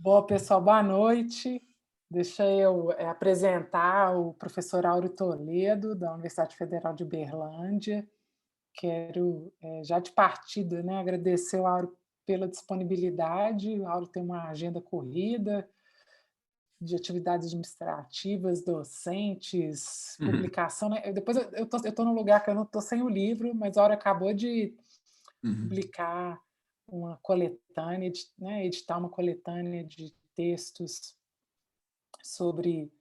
Boa, pessoal, boa noite. Deixa eu apresentar o professor Áureo Toledo, da Universidade Federal de Uberlândia. Quero, já de partida, né, agradecer o Áureo pela disponibilidade. O Áureo tem uma agenda corrida de atividades administrativas, docentes, Uhum, publicação, né? Depois eu tô num lugar que eu não estou sem o livro, mas a Áureo acabou de uhum, publicar uma coletânea, né, editar uma coletânea de textos sobre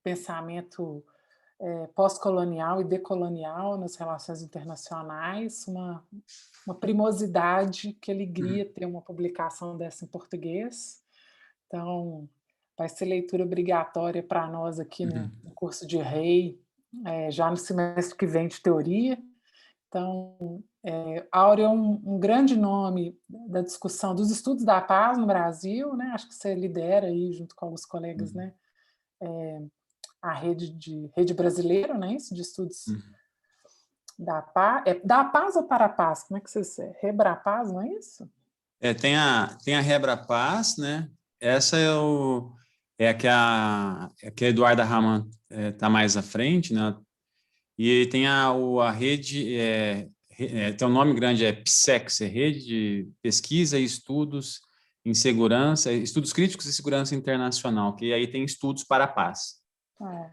pensamento pós-colonial e decolonial nas relações internacionais, uma primosidade, que alegria uhum, ter uma publicação dessa em português. Então, vai ser leitura obrigatória para nós aqui no, uhum, no curso de REI, já no semestre que vem de teoria. Então, Áureo é um grande nome da discussão dos estudos da paz no Brasil, né? Acho que você lidera aí, junto com alguns colegas, uhum, né? A rede brasileira, né? Isso, de estudos uhum. da paz. É da paz ou para a paz? Como é que você é? Rebrapaz, não é isso? Tem a Rebra Paz, né? Essa é a que a Eduarda Raman está mais à frente, né? E tem a rede, tem um nome grande, é PSEX, é Rede de Pesquisa e Estudos em Segurança, Estudos Críticos e Segurança Internacional, que aí tem estudos para a paz. É.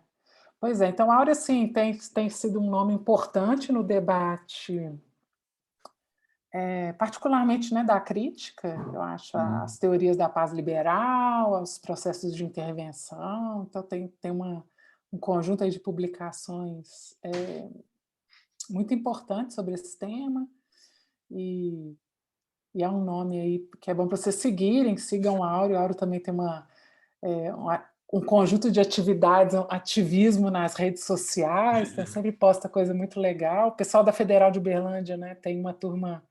Pois é, então a Áurea, sim, tem sido um nome importante no debate, particularmente, né, da crítica, eu acho, às Uhum, teorias da paz liberal, aos processos de intervenção. Então tem um conjunto aí de publicações muito importantes sobre esse tema, e, e é um nome aí que é bom para vocês seguirem, sigam o Áureo. O Áureo também tem um conjunto de atividades, um ativismo nas redes sociais, então sempre posta coisa muito legal. O pessoal da Federal de Uberlândia, né, tem uma turma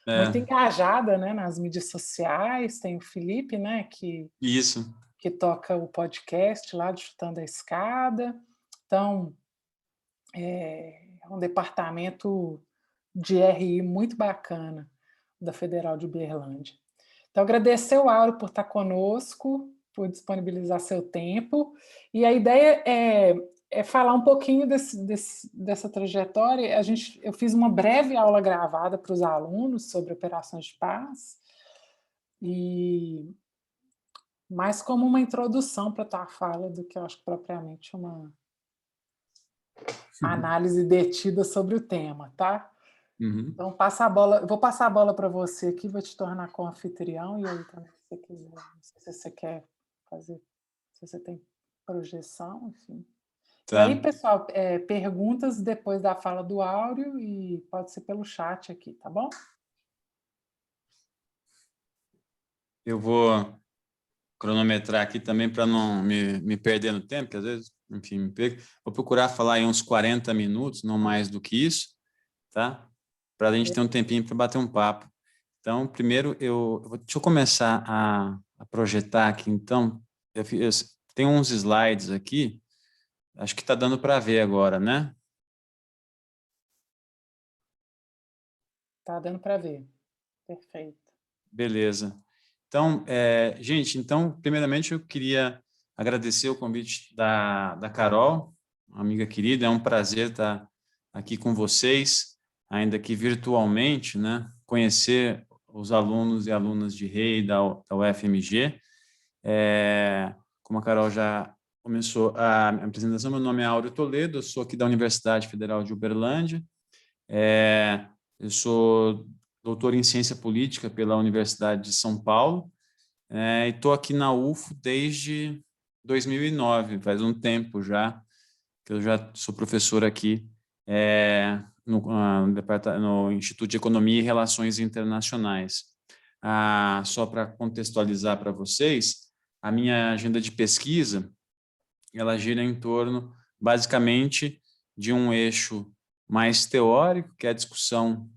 muito é, engajada, né, nas mídias sociais. Tem o Felipe, né, isso. que toca o podcast lá de Chutando a Escada. Então, é um departamento de RI muito bacana da Federal de Uberlândia. Então, agradecer o Auro por estar conosco, por disponibilizar seu tempo. E a ideia é falar um pouquinho dessa trajetória. Eu fiz uma breve aula gravada para os alunos sobre operações de paz, e mais como uma introdução para a tua fala do que eu acho que propriamente uma análise detida sobre o tema, tá? Uhum. Então, passa a bola, eu vou passar a bola para você aqui, vou te tornar co-anfitrião, e aí também, se você quiser, não sei se você quer fazer, se você tem projeção, enfim. E aí, Tá. pessoal, perguntas depois da fala do Áureo, e pode ser pelo chat aqui, tá bom? Eu vou cronometrar aqui também para não me perder no tempo, que às vezes, enfim, me perco. Vou procurar falar em uns 40 minutos, não mais do que isso, tá? Para a gente ter um tempinho para bater um papo. Então, primeiro, deixa eu começar a projetar aqui. Então, tenho uns slides aqui, acho que está dando para ver agora, né? Tá dando para ver. Perfeito. Beleza. Então, gente, então, primeiramente eu queria agradecer o convite da Carol, uma amiga querida. É um prazer estar aqui com vocês, ainda que virtualmente, né? Conhecer os alunos e alunas de REI da UFMG. Como a Carol já começou a apresentação, meu nome é Áureo Toledo, eu sou aqui da Universidade Federal de Uberlândia. Eu sou doutor em ciência política pela Universidade de São Paulo, e estou aqui na UFO desde 2009, faz um tempo já, que eu já sou professor aqui no Instituto de Economia e Relações Internacionais. Só para contextualizar para vocês, a minha agenda de pesquisa, ela gira em torno, basicamente, de um eixo mais teórico, que é a discussão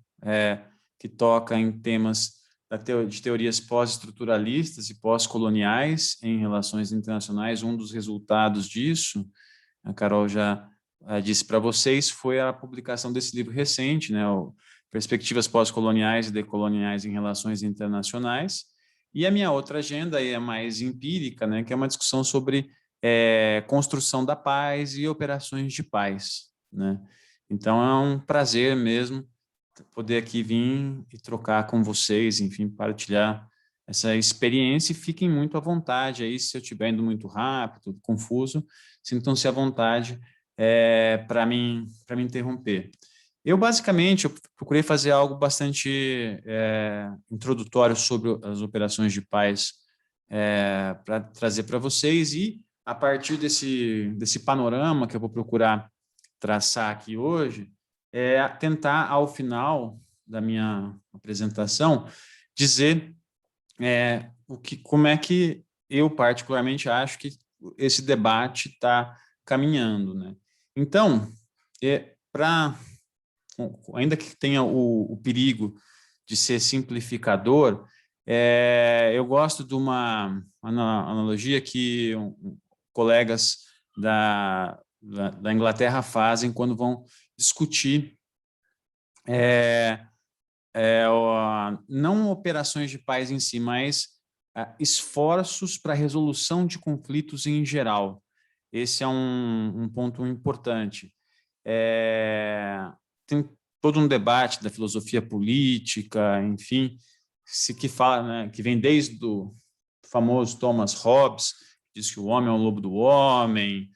que toca em temas de teorias pós-estruturalistas e pós-coloniais em relações internacionais. Um dos resultados disso, a Carol já disse para vocês, foi a publicação desse livro recente, né, Perspectivas Pós-Coloniais e Decoloniais em Relações Internacionais, E a minha outra agenda é mais empírica, né, que é uma discussão sobre construção da paz e operações de paz, né? Então, é um prazer mesmo poder aqui vir e trocar com vocês, enfim, partilhar essa experiência, e fiquem muito à vontade aí, se eu estiver indo muito rápido, confuso, sintam-se à vontade para me interromper. Basicamente, eu procurei fazer algo bastante introdutório sobre as operações de paz para trazer para vocês, e a partir desse panorama que eu vou procurar traçar aqui hoje, tentar, ao final da minha apresentação, dizer como é que eu, particularmente, acho que esse debate está caminhando, né? Então, ainda que tenha o perigo de ser simplificador, eu gosto de uma analogia que colegas da Inglaterra fazem quando vão discutir não operações de paz em si, mas esforços para a resolução de conflitos em geral. Esse é um ponto importante. Tem todo um debate da filosofia política, enfim, que fala, né, que vem desde o famoso Thomas Hobbes, que diz que o homem é o lobo do homem,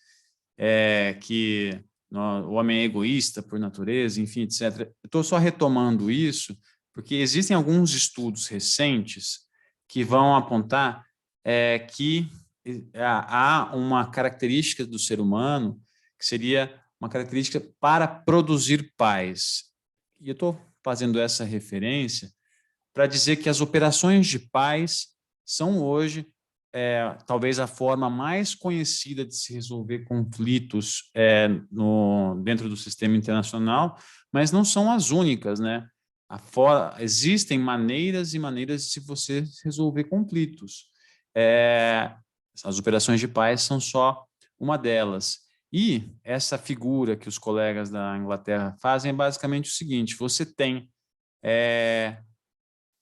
que o homem é egoísta por natureza, enfim, etc. Eu estou só retomando isso, porque existem alguns estudos recentes que vão apontar que há uma característica do ser humano que seria uma característica para produzir paz. E eu estou fazendo essa referência para dizer que as operações de paz são hoje talvez a forma mais conhecida de se resolver conflitos dentro do sistema internacional, mas não são as únicas, né? Existem maneiras e maneiras de você resolver conflitos. As operações de paz são só uma delas. E essa figura que os colegas da Inglaterra fazem é basicamente o seguinte: você tem,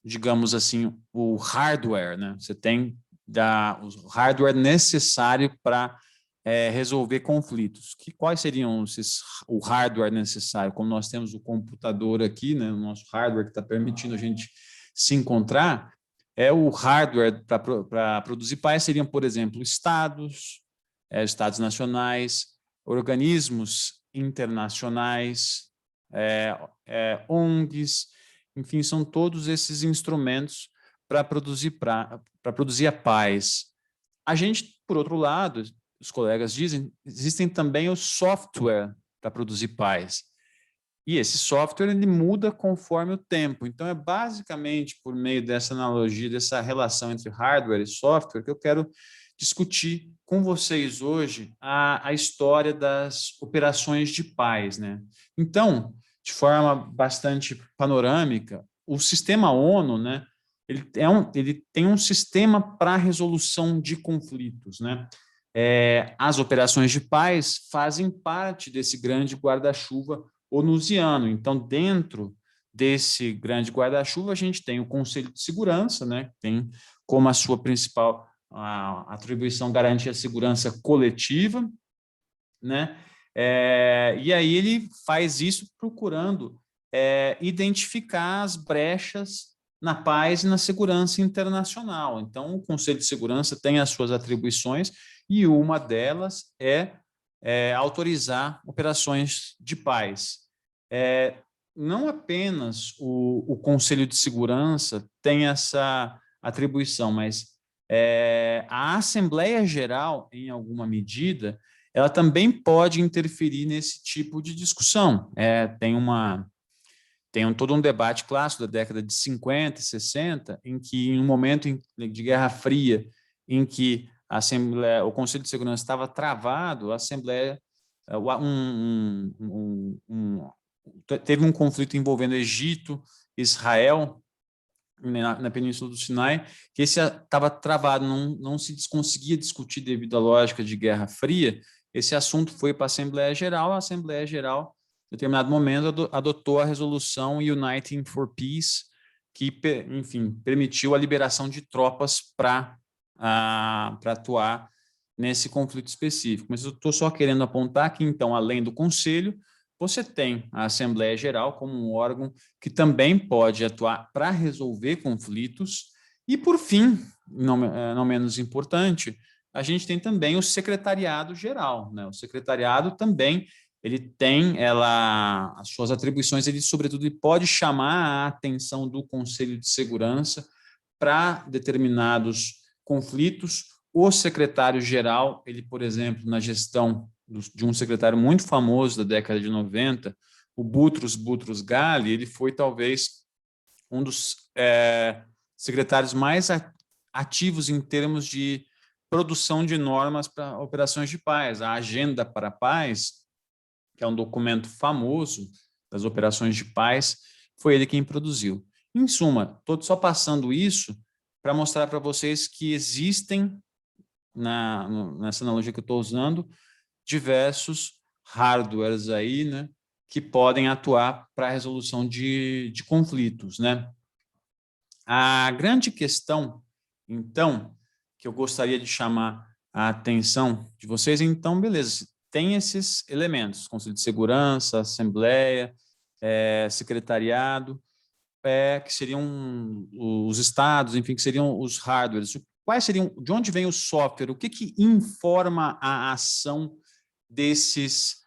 digamos assim, o hardware, né? Você tem o hardware necessário para resolver conflitos. Quais seriam o hardware necessário? Como nós temos o computador aqui, né, o nosso hardware que está permitindo a gente se encontrar, o hardware para produzir paz seriam, por exemplo, estados nacionais, organismos internacionais, ONGs, enfim, são todos esses instrumentos para produzir a paz. A gente, por outro lado, os colegas dizem, existem também o software para produzir paz. E esse software ele muda conforme o tempo. Então, é basicamente por meio dessa analogia, dessa relação entre hardware e software, que eu quero discutir com vocês hoje a história das operações de paz, né? Então, de forma bastante panorâmica, o sistema ONU, né, ele tem um sistema para a resolução de conflitos, né? As operações de paz fazem parte desse grande guarda-chuva onusiano. Então, dentro desse grande guarda-chuva, a gente tem o Conselho de Segurança, né? Tem como a sua principal atribuição garantir a segurança coletiva, né? E aí ele faz isso procurando identificar as brechas na paz e na segurança internacional. Então, o Conselho de Segurança tem as suas atribuições e uma delas é autorizar operações de paz. Não apenas o Conselho de Segurança tem essa atribuição, mas a Assembleia Geral, em alguma medida, ela também pode interferir nesse tipo de discussão. Tem todo um debate clássico da década de 50 e 60, em que, em um momento de Guerra Fria, em que o Conselho de Segurança estava travado, a Assembleia teve um conflito envolvendo Egito, Israel, na Península do Sinai, que esse estava travado, não se conseguia discutir devido à lógica de Guerra Fria. Esse assunto foi para a Assembleia Geral, em determinado momento, adotou a resolução Uniting for Peace, que, enfim, permitiu a liberação de tropas para atuar nesse conflito específico. Mas eu estou só querendo apontar que, então, além do Conselho, você tem a Assembleia Geral como um órgão que também pode atuar para resolver conflitos. E, por fim, não menos importante, a gente tem também o Secretariado Geral, né? O Secretariado também ele tem as suas atribuições, ele, sobretudo, ele pode chamar a atenção do Conselho de Segurança para determinados conflitos. O secretário-geral, ele, por exemplo, na gestão de um secretário muito famoso da década de 90, o Boutros Ghali, ele foi talvez um dos secretários mais ativos em termos de produção de normas para operações de paz. A Agenda para a Paz, que é um documento famoso das operações de paz, foi ele quem produziu. Em suma, estou só passando isso para mostrar para vocês que existem, nessa analogia que eu estou usando, diversos hardwares aí, né, que podem atuar para a resolução de conflitos, né? A grande questão, então, que eu gostaria de chamar a atenção de vocês, então, beleza, tem esses elementos, Conselho de Segurança, Assembleia, Secretariado, que seriam os estados, enfim, que seriam os hardwares. Quais seriam, de onde vem o software? O que informa a ação desses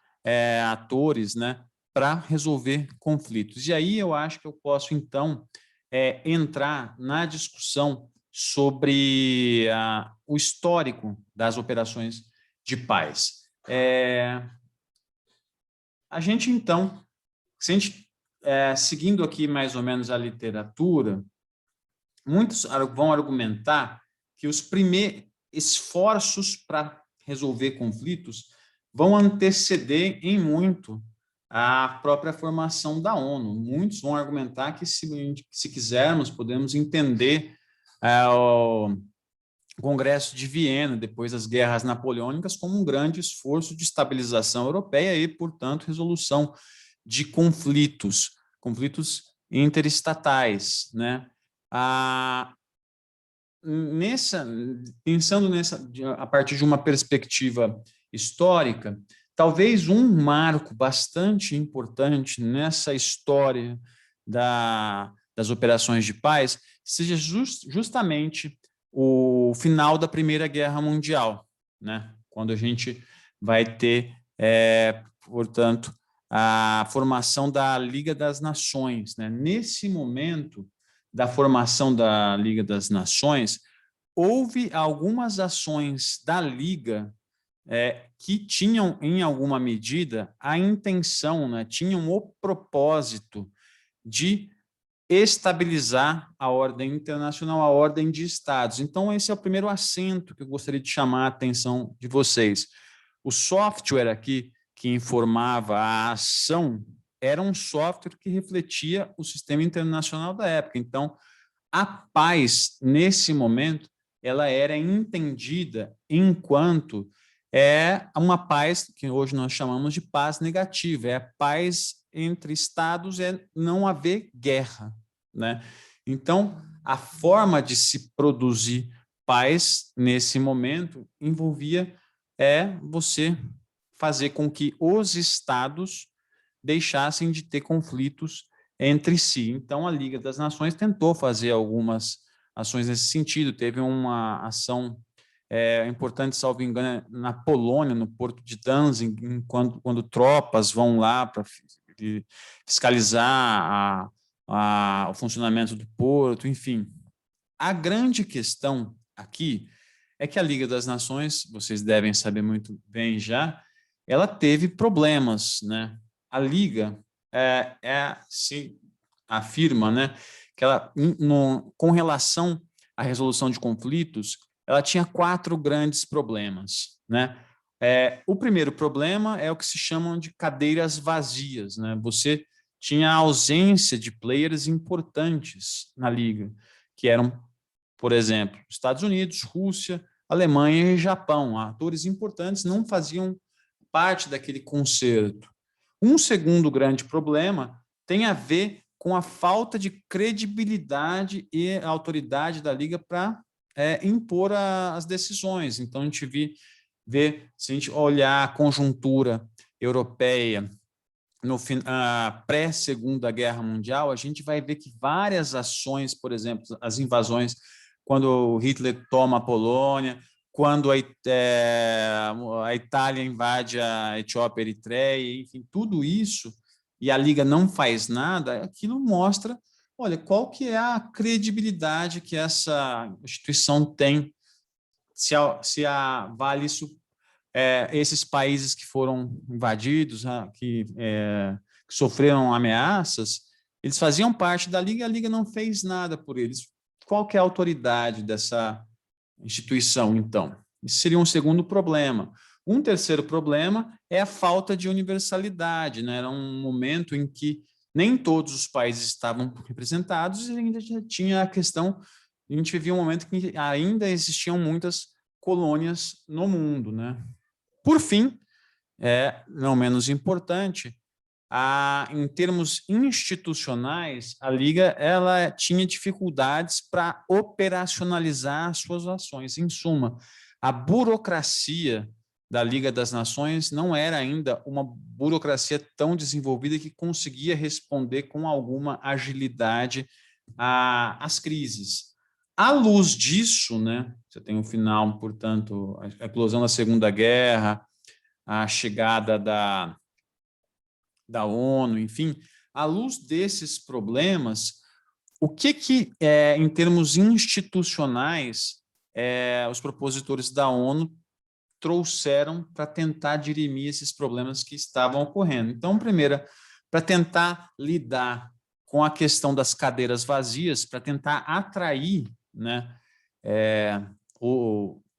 atores, né, para resolver conflitos? E aí eu acho que eu posso, então, entrar na discussão sobre o histórico das operações de paz. A gente, então, se a gente, seguindo aqui mais ou menos a literatura, muitos vão argumentar que os primeiros esforços para resolver conflitos vão anteceder em muito a própria formação da ONU. Muitos vão argumentar que, se quisermos, podemos entender o Congresso de Viena, depois das guerras napoleônicas, como um grande esforço de estabilização europeia e, portanto, resolução de conflitos interestatais, né? Pensando a partir de uma perspectiva histórica, talvez um marco bastante importante nessa história das operações de paz seja justamente o final da Primeira Guerra Mundial, né? Quando a gente vai ter, portanto, a formação da Liga das Nações, né? Nesse momento da formação da Liga das Nações, houve algumas ações da Liga que tinham, em alguma medida, a intenção, né? Tinham o propósito de estabilizar a ordem internacional, a ordem de estados. Então, esse é o primeiro acento que eu gostaria de chamar a atenção de vocês. O software aqui que informava a ação era um software que refletia o sistema internacional da época. Então, a paz, nesse momento, ela era entendida enquanto uma paz que hoje nós chamamos de paz negativa, é a paz entre estados, é não haver guerra, né? Então, a forma de se produzir paz nesse momento envolvia você fazer com que os estados deixassem de ter conflitos entre si. Então, a Liga das Nações tentou fazer algumas ações nesse sentido. Teve uma ação importante, salvo engano, na Polônia, no porto de Danzig, quando tropas vão lá para fiscalizar o funcionamento do porto, enfim. A grande questão aqui é que a Liga das Nações, vocês devem saber muito bem já, ela teve problemas, né? A Liga se afirma, né, que ela, com relação à resolução de conflitos, ela tinha 4 grandes problemas, né? O primeiro problema é o que se chamam de cadeiras vazias, né? Você tinha a ausência de players importantes na Liga, que eram, por exemplo, Estados Unidos, Rússia, Alemanha e Japão. Atores importantes não faziam parte daquele concerto. Um segundo grande problema tem a ver com a falta de credibilidade e autoridade da Liga para impor as decisões. Então, a gente vê, se a gente olhar a conjuntura europeia no pré-Segunda Guerra Mundial, a gente vai ver que várias ações, por exemplo, as invasões, quando Hitler toma a Polônia, quando a Itália invade a Etiópia e Eritreia, enfim, tudo isso, e a Liga não faz nada, aquilo mostra, olha, qual que é a credibilidade que essa instituição tem, se vale isso, esses países que foram invadidos, que sofreram ameaças, eles faziam parte da Liga e a Liga não fez nada por eles. Qual que é a autoridade dessa instituição, então? Isso seria um segundo problema. Um terceiro problema é a falta de universalidade, né? Era um momento em que nem todos os países estavam representados e ainda já tinha a questão, a gente vivia um momento em que ainda existiam muitas colônias no mundo, né? Por fim, não menos importante, em termos institucionais, a Liga ela tinha dificuldades para operacionalizar suas ações. Em suma, a burocracia da Liga das Nações não era ainda uma burocracia tão desenvolvida que conseguia responder com alguma agilidade às crises. À luz disso, né, você tem o final, portanto, a eclosão da Segunda Guerra, a chegada da ONU, enfim, à luz desses problemas, o que em termos institucionais, os propositores da ONU trouxeram para tentar dirimir esses problemas que estavam ocorrendo? Então, primeiro, para tentar lidar com a questão das cadeiras vazias, para tentar atrair, né,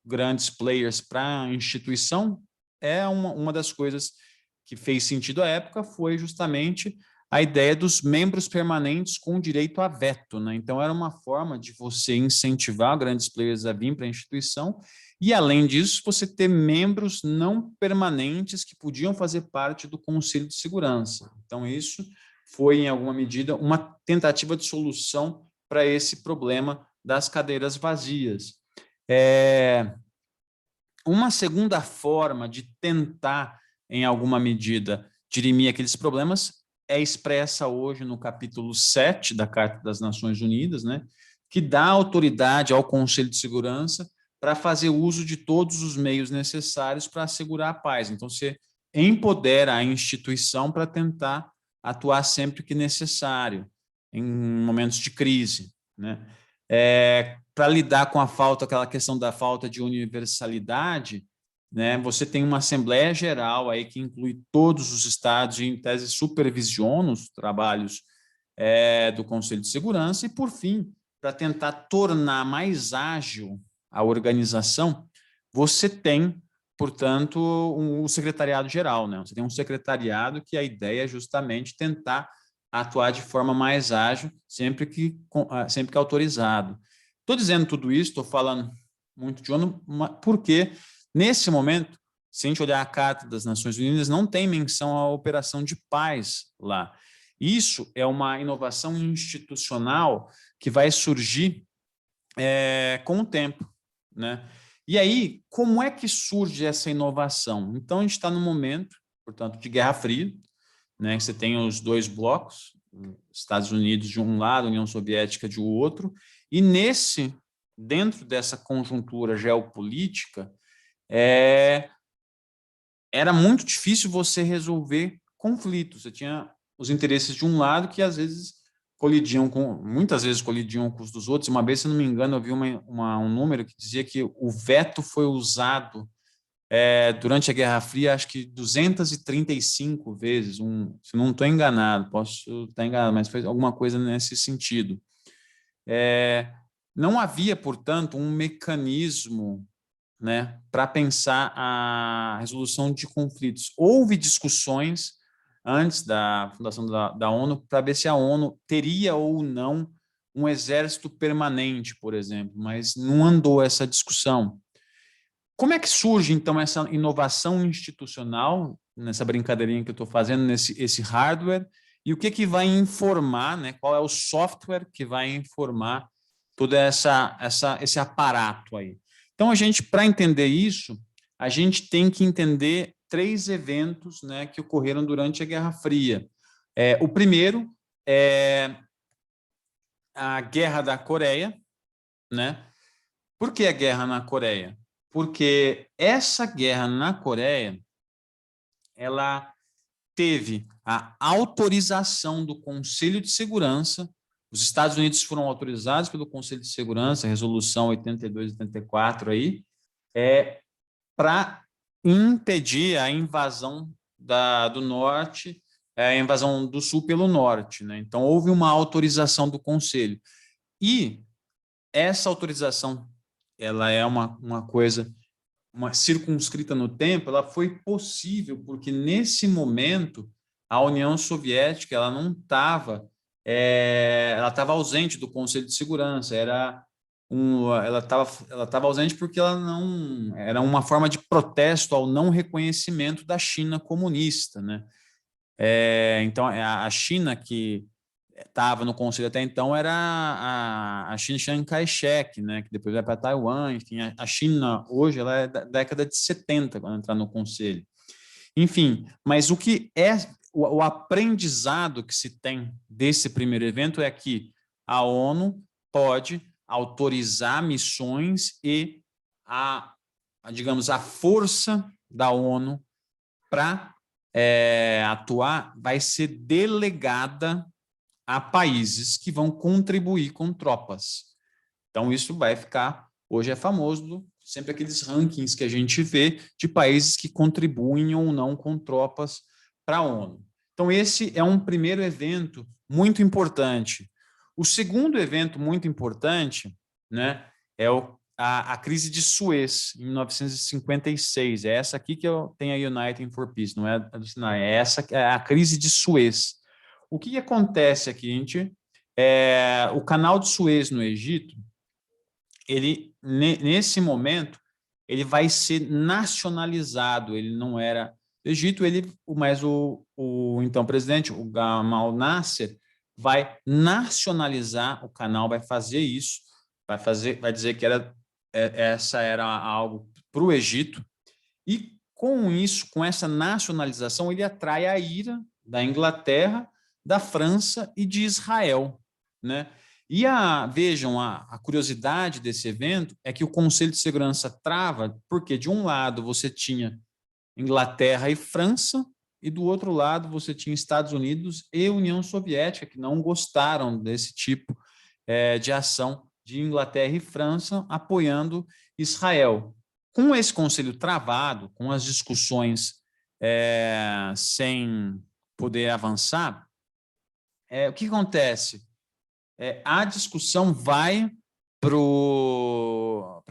grandes players para a instituição, uma das coisas que fez sentido à época foi justamente a ideia dos membros permanentes com direito a veto, né? Então, era uma forma de você incentivar grandes players a vir para a instituição e, além disso, você ter membros não permanentes que podiam fazer parte do Conselho de Segurança. Então, isso foi, em alguma medida, uma tentativa de solução para esse problema das cadeiras vazias. Uma segunda forma de tentar, em alguma medida, dirimir aqueles problemas é expressa hoje no capítulo 7 da Carta das Nações Unidas, né, que dá autoridade ao Conselho de Segurança para fazer uso de todos os meios necessários para assegurar a paz. Então, você empodera a instituição para tentar atuar sempre que necessário, em momentos de crise, né? Para lidar com aquela questão da falta de universalidade, né, você tem uma Assembleia Geral aí que inclui todos os estados e, em tese, supervisiona os trabalhos do Conselho de Segurança e, por fim, para tentar tornar mais ágil a organização, você tem, portanto, um secretariado-geral, né? Você tem um secretariado que a ideia é justamente tentar atuar de forma mais ágil, sempre que autorizado. Estou dizendo tudo isso, estou falando muito de ONU, porque, nesse momento, se a gente olhar a Carta das Nações Unidas, não tem menção à operação de paz lá. Isso é uma inovação institucional que vai surgir com o tempo, né? E aí, como é que surge essa inovação? Então, a gente está num momento, portanto, de Guerra Fria, né? Você tem os dois blocos, Estados Unidos de um lado, União Soviética de outro, e dentro dessa conjuntura geopolítica, era muito difícil você resolver conflitos. Você tinha os interesses de um lado que às vezes muitas vezes colidiam com os dos outros. Uma vez, se não me engano, eu vi um número que dizia que o veto foi usado durante a Guerra Fria, acho que 235 vezes, se não estou enganado, posso estar enganado, mas foi alguma coisa nesse sentido. Não havia, portanto, um mecanismo, né, para pensar a resolução de conflitos. Houve discussões antes da fundação da ONU para ver se a ONU teria ou não um exército permanente, por exemplo, mas não andou essa discussão. Como é que surge, então, essa inovação institucional, nessa brincadeirinha que eu estou fazendo, esse hardware, e o que vai informar, né? Qual é o software que vai informar todo esse aparato aí. Então, para entender isso, a gente tem que entender 3 eventos, né, que ocorreram durante a Guerra Fria. O primeiro é a Guerra da Coreia, né? Por que a guerra na Coreia? Porque essa guerra na Coreia, ela teve a autorização do Conselho de Segurança. Os Estados Unidos foram autorizados pelo Conselho de Segurança, resolução 82-84 aí, para impedir a invasão do norte, a invasão do sul pelo norte, né? Então houve uma autorização do Conselho. E essa autorização, ela é uma coisa circunscrita no tempo, ela foi possível porque nesse momento a União Soviética ela não estava, ela estava ausente do Conselho de Segurança, ela estava ausente porque ela não era uma forma de protesto ao não reconhecimento da China comunista, né? Então a China que estava no conselho até então era a China Chiang Kai-shek, né, que depois vai para Taiwan. Enfim, a China hoje ela é da década de 70 quando entrar no conselho. Enfim, mas o que é o aprendizado que se tem desse primeiro evento é que a ONU pode autorizar missões e digamos, a força da ONU para atuar vai ser delegada a países que vão contribuir com tropas. Então, isso vai ficar, hoje é famoso, sempre aqueles rankings que a gente vê de países que contribuem ou não com tropas para a ONU. Então, esse é um primeiro evento muito importante. O segundo evento muito importante, né, é a crise de Suez, em 1956. É essa aqui que eu tenho a Uniting for Peace, não é a do Sinai, é essa, é a crise de Suez. O que acontece aqui, gente? O canal de Suez no Egito, ele nesse momento, ele vai ser nacionalizado. Ele não era do Egito, mas o então presidente, o Gamal Nasser, vai nacionalizar o canal, vai fazer isso, vai dizer que essa era algo para o Egito, e com isso, com essa nacionalização, ele atrai a ira da Inglaterra, da França e de Israel, né? E vejam, a curiosidade desse evento é que o Conselho de Segurança trava, porque de um lado você tinha Inglaterra e França, e do outro lado você tinha Estados Unidos e União Soviética, que não gostaram desse tipo de ação de Inglaterra e França apoiando Israel. Com esse conselho travado, com as discussões sem poder avançar, o que acontece? A discussão vai para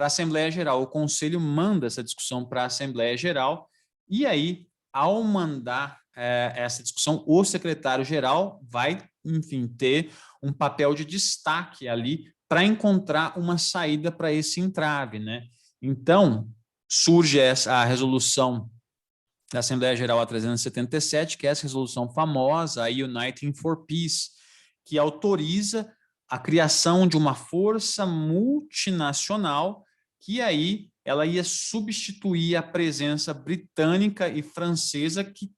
a Assembleia Geral. O Conselho manda essa discussão para a Assembleia Geral e aí, ao mandar essa discussão, o secretário-geral vai, enfim, ter um papel de destaque ali para encontrar uma saída para esse entrave, né? Então, surge a resolução da Assembleia Geral a 377, que é essa resolução famosa, a Uniting for Peace, que autoriza a criação de uma força multinacional que aí ela ia substituir a presença britânica e francesa que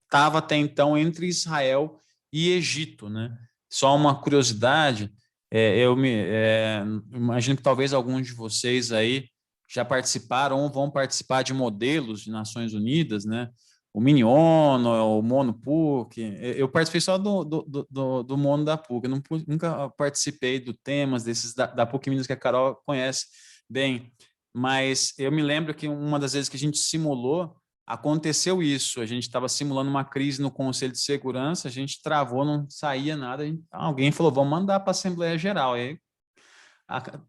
estava até então entre Israel e Egito, né? Só uma curiosidade, eu imagino que talvez alguns de vocês aí já participaram ou vão participar de modelos de Nações Unidas, né? O Mini-ONU, o MONU-PUC. Eu participei só do MONU da PUC, eu nunca participei do temas desses da PUC Minas, que a Carol conhece bem, mas eu me lembro que uma das vezes que a gente simulou, aconteceu isso. A gente estava simulando uma crise no Conselho de Segurança, a gente travou, não saía nada, alguém falou, vamos mandar para a Assembleia Geral. E aí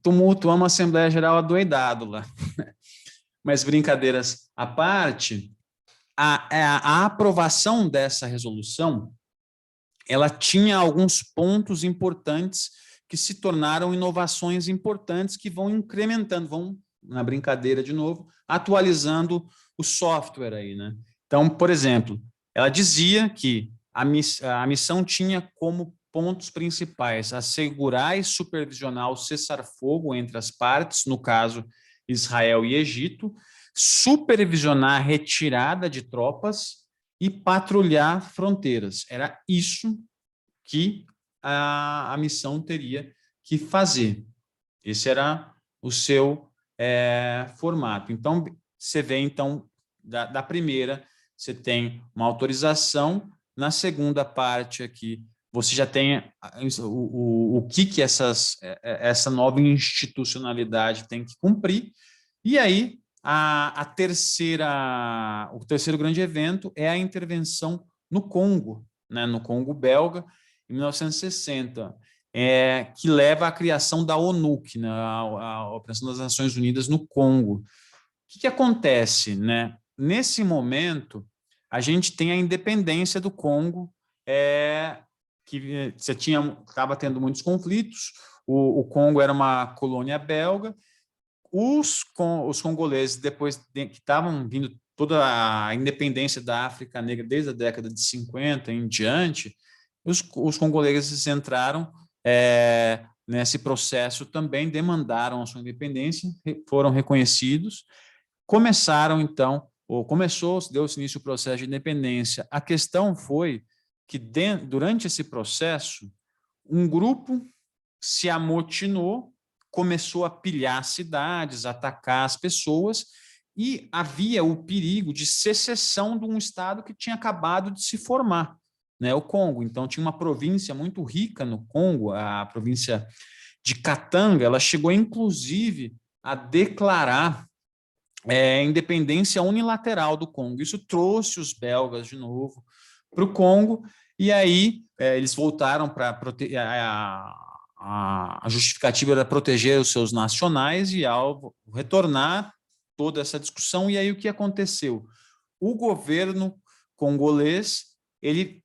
tumultuamos a Assembleia Geral adoidado lá. Mas brincadeiras à parte, a aprovação dessa resolução, ela tinha alguns pontos importantes que se tornaram inovações importantes que vão incrementando, vão, na brincadeira de novo, atualizando o software aí, né? Então, por exemplo, ela dizia que a missão tinha como pontos principais assegurar e supervisionar o cessar-fogo entre as partes, no caso Israel e Egito, supervisionar a retirada de tropas e patrulhar fronteiras. Era isso que a missão teria que fazer. Esse era o seu formato. Então, você vê, então, da primeira, você tem uma autorização, na segunda parte aqui, você já tem o que essa nova institucionalidade tem que cumprir, e aí o terceiro grande evento é a intervenção no Congo, né, no Congo belga, em 1960, que leva à criação da ONUC, né, a Operação das Nações Unidas no Congo. O que acontece, né? Nesse momento, a gente tem a independência do Congo, que você estava tendo muitos conflitos. O Congo era uma colônia belga. Os congoleses, depois que estavam vindo toda a independência da África Negra desde a década de 50 em diante, os congoleses entraram nesse processo também, demandaram a sua independência, foram reconhecidos, começaram então, deu-se início ao processo de independência. A questão foi que durante esse processo, um grupo se amotinou, começou a pilhar cidades, atacar as pessoas, e havia o perigo de secessão de um estado que tinha acabado de se formar, né, o Congo. Então, tinha uma província muito rica no Congo, a província de Katanga, ela chegou, inclusive, a declarar independência unilateral do Congo. Isso trouxe os belgas de novo para o Congo, e aí eles voltaram para proteger. A justificativa era proteger os seus nacionais, e ao retornar toda essa discussão, e aí o que aconteceu? O governo congolês, ele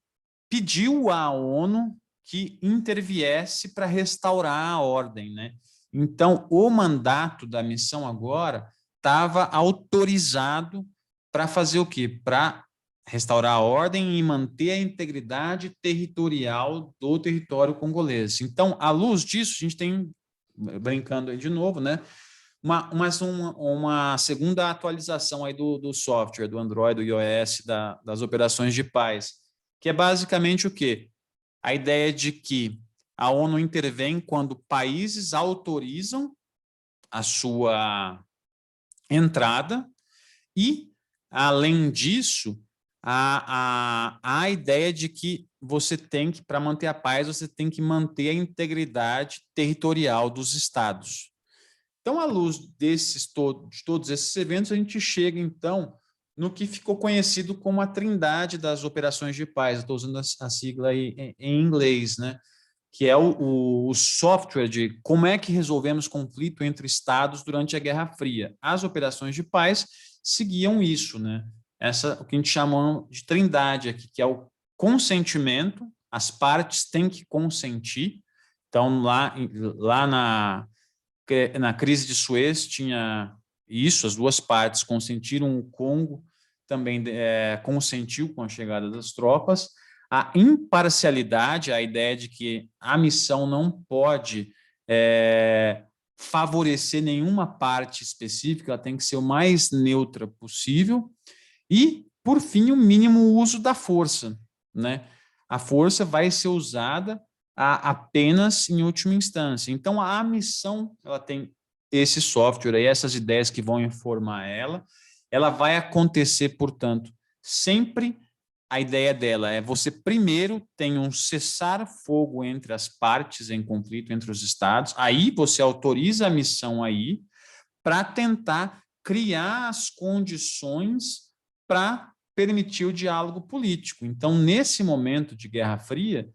pediu à ONU que interviesse para restaurar a ordem, né? Então, o mandato da missão agora estava autorizado para fazer o quê? Para restaurar a ordem e manter a integridade territorial do território congolês. Então, à luz disso, a gente tem, brincando aí de novo, né, uma segunda atualização aí do software, do Android, do iOS, das operações de paz, que é basicamente o quê? A ideia de que a ONU intervém quando países autorizam a sua entrada e, além disso, a ideia de que você tem que, para manter a paz, você tem que manter a integridade territorial dos estados. Então, à luz de todos esses eventos, a gente chega, então, no que ficou conhecido como a trindade das operações de paz. Estou usando a sigla aí em inglês, né? Que é o software de como é que resolvemos conflito entre estados durante a Guerra Fria. As operações de paz seguiam isso, né? O que a gente chama de trindade aqui, que é o consentimento, as partes têm que consentir. Então, lá na crise de Suez tinha isso, as duas partes consentiram, o Congo também consentiu com a chegada das tropas. A imparcialidade, a ideia de que a missão não pode favorecer nenhuma parte específica, ela tem que ser o mais neutra possível. E, por fim, o mínimo uso da força, né? A força vai ser usada apenas em última instância. Então, a missão, ela tem esse software aí, essas ideias que vão informar ela vai acontecer, portanto, sempre. A ideia dela é você primeiro tem um cessar-fogo entre as partes em conflito, entre os estados, aí você autoriza a missão aí para tentar criar as condições para permitir o diálogo político. Então, nesse momento de Guerra Fria,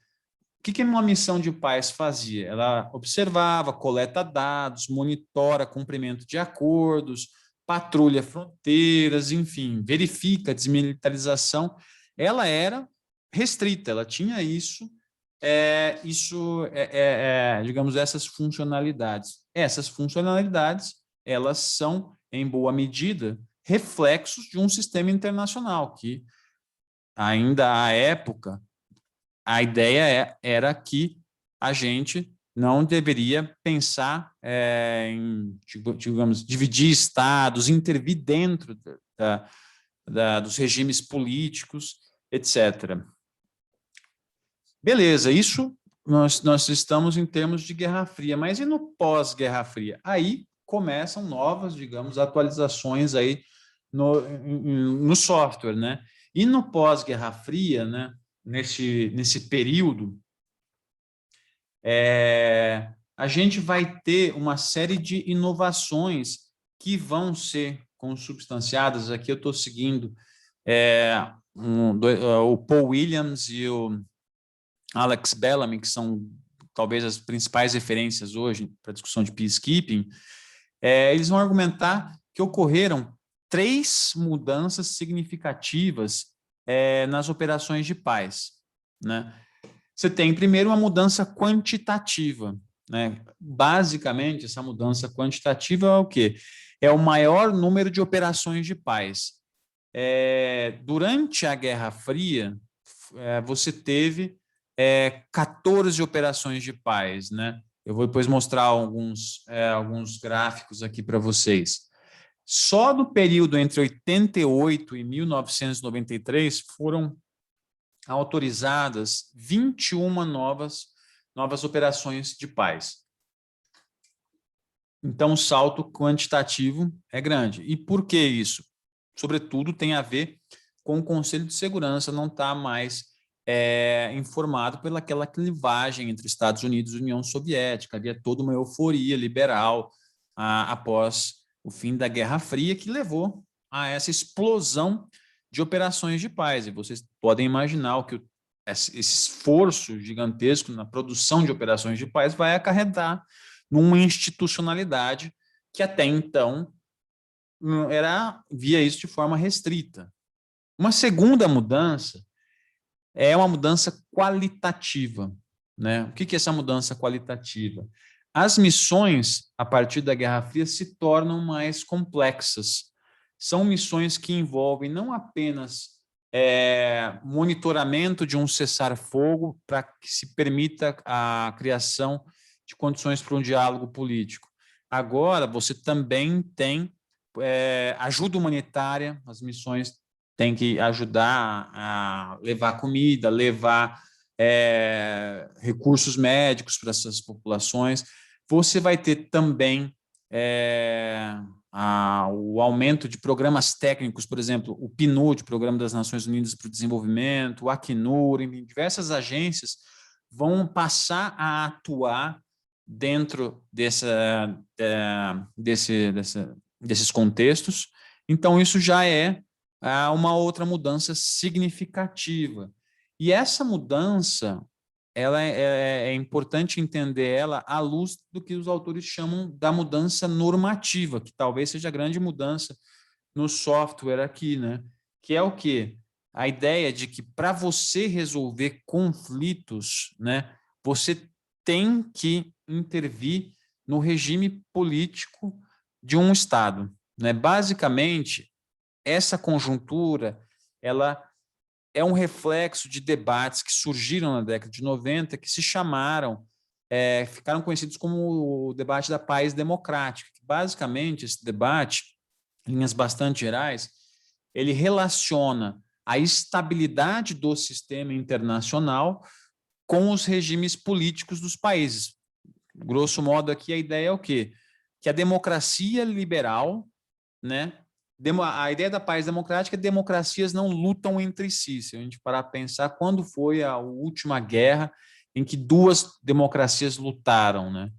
o que uma missão de paz fazia? Ela observava, coleta dados, monitora cumprimento de acordos, patrulha fronteiras, enfim, verifica a desmilitarização. Ela era restrita, ela tinha digamos, essas funcionalidades. Essas funcionalidades, elas são, em boa medida, reflexos de um sistema internacional que, ainda à época, a ideia era que a gente não deveria pensar em, digamos, dividir estados, intervir dentro dos regimes políticos, etc. Beleza, isso nós estamos em termos de Guerra Fria, mas e no pós-Guerra Fria? Aí começam novas, digamos, atualizações aí no software, né? E no pós-Guerra Fria, né, nesse período, a gente vai ter uma série de inovações que vão ser consubstanciadas. Aqui eu estou seguindo o Paul Williams e o Alex Bellamy, que são talvez as principais referências hoje para a discussão de peacekeeping. Eles vão argumentar que ocorreram 3 mudanças significativas nas operações de paz, né? Você tem, primeiro, uma mudança quantitativa, né? Basicamente, essa mudança quantitativa é o quê? É o maior número de operações de paz. Durante a Guerra Fria, você teve 14 operações de paz, né? Eu vou depois mostrar alguns gráficos aqui para vocês. Só no período entre 88 e 1993 foram autorizadas 21 novas operações de paz. Então, o salto quantitativo é grande. E por que isso? Sobretudo, tem a ver com o Conselho de Segurança não estar mais informado pelaquela clivagem entre Estados Unidos e União Soviética. Havia toda uma euforia liberal após o fim da Guerra Fria, que levou a essa explosão de operações de paz. E vocês podem imaginar o que esse esforço gigantesco na produção de operações de paz vai acarretar numa institucionalidade que até então via isso de forma restrita. Uma segunda mudança é uma mudança qualitativa, né? O que é essa mudança qualitativa? As missões, a partir da Guerra Fria, se tornam mais complexas. São missões que envolvem não apenas monitoramento de um cessar-fogo para que se permita a criação de condições para um diálogo político. Agora, você também tem ajuda humanitária, as missões têm que ajudar a levar comida, levar recursos médicos para essas populações. Você vai ter também o aumento de programas técnicos, por exemplo, o PNUD, Programa das Nações Unidas para o Desenvolvimento, o Acnur, em diversas agências vão passar a atuar dentro desses contextos. Então, isso já é uma outra mudança significativa. E essa mudança, ela é importante entender ela à luz do que os autores chamam da mudança normativa, que talvez seja a grande mudança no software aqui, né? Que é o quê? A ideia de que para você resolver conflitos, né, você tem que intervir no regime político de um Estado, né? Basicamente, essa conjuntura, ela é um reflexo de debates que surgiram na década de 90, que se chamaram, ficaram conhecidos como o debate da paz democrática. Basicamente, esse debate, em linhas bastante gerais, ele relaciona a estabilidade do sistema internacional com os regimes políticos dos países. Grosso modo, aqui a ideia é o quê? Que a democracia liberal, né? A ideia da paz democrática é que democracias não lutam entre si. Se a gente parar para pensar, quando foi a última guerra em que 2 democracias lutaram, né?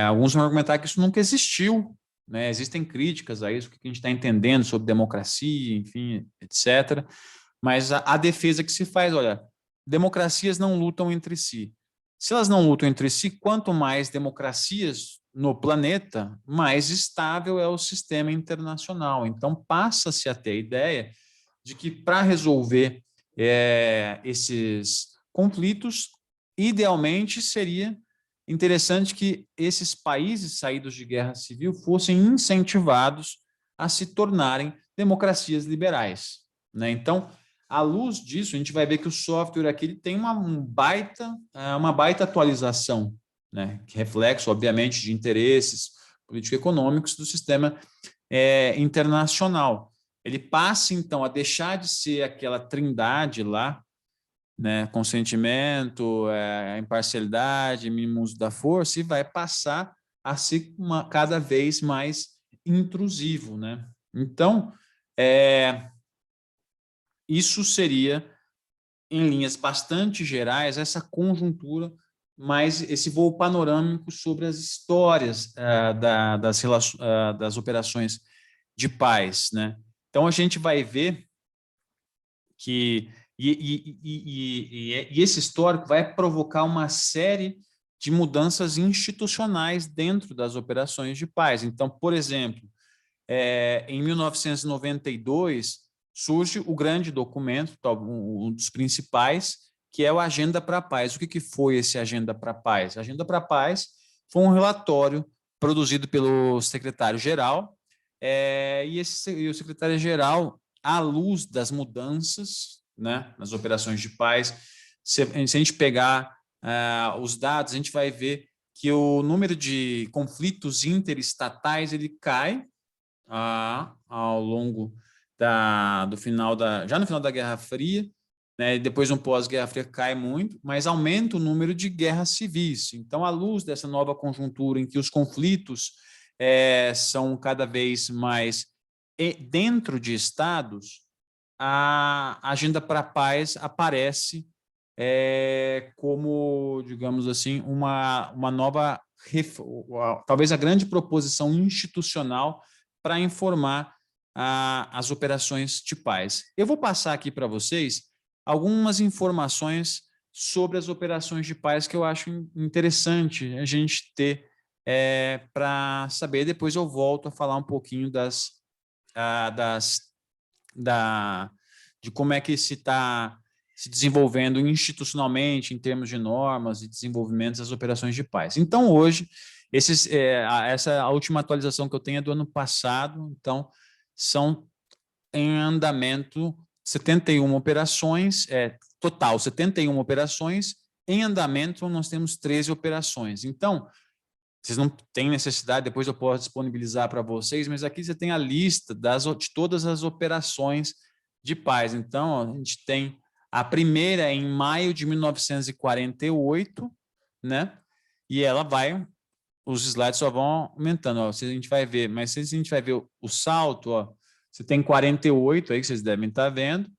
Alguns vão argumentar que isso nunca existiu, né? Existem críticas a isso, o que a gente está entendendo sobre democracia, enfim, etc. Mas a defesa que se faz, olha, democracias não lutam entre si. Se elas não lutam entre si, quanto mais democracias no planeta, mais estável é o sistema internacional. Então, passa-se a ter a ideia de que, para resolver esses conflitos, idealmente seria interessante que esses países saídos de guerra civil fossem incentivados a se tornarem democracias liberais, né? Então, À luz disso, a gente vai ver que o software aqui ele tem uma baita atualização, né? Que reflexo, obviamente, de interesses político-econômicos do sistema internacional. Ele passa, então, a deixar de ser aquela trindade lá, né? Consentimento, imparcialidade, mínimo uso da força, e vai passar a ser cada vez mais intrusivo, né? Então, isso seria, em linhas bastante gerais, essa conjuntura, mais esse voo panorâmico sobre as histórias das operações de paz, né? Então, a gente vai ver que esse histórico vai provocar uma série de mudanças institucionais dentro das operações de paz. Então, por exemplo, em 1992, surge o grande documento, um dos principais, que é o Agenda para a Paz. O que foi esse Agenda para a Paz? A Agenda para a Paz foi um relatório produzido pelo secretário-geral, e o secretário-geral, à luz das mudanças, né, nas operações de paz, se a gente pegar os dados, a gente vai ver que o número de conflitos interestatais ele cai ao longo do final já no final da Guerra Fria, né, depois no pós-Guerra Fria cai muito, mas aumenta o número de guerras civis. Então, à luz dessa nova conjuntura em que os conflitos são cada vez mais dentro de estados, a Agenda para a Paz aparece como, digamos assim, uma nova, talvez a grande proposição institucional para informar as operações de paz. Eu vou passar aqui para vocês algumas informações sobre as operações de paz que eu acho interessante a gente ter para saber. Depois eu volto a falar um pouquinho de como é que se está se desenvolvendo institucionalmente em termos de normas e desenvolvimento das operações de paz. Então, hoje, essa última atualização que eu tenho é do ano passado, então, são em andamento 71 operações, total 71 operações, em andamento nós temos 13 operações. Então, vocês não têm necessidade, depois eu posso disponibilizar para vocês, mas aqui você tem a lista de todas as operações de paz. Então, a gente tem a primeira em maio de 1948, né? E ela os slides só vão aumentando, ó, a gente vai ver, mas se a gente vai ver o salto, ó, você tem 48 aí que vocês devem estar vendo,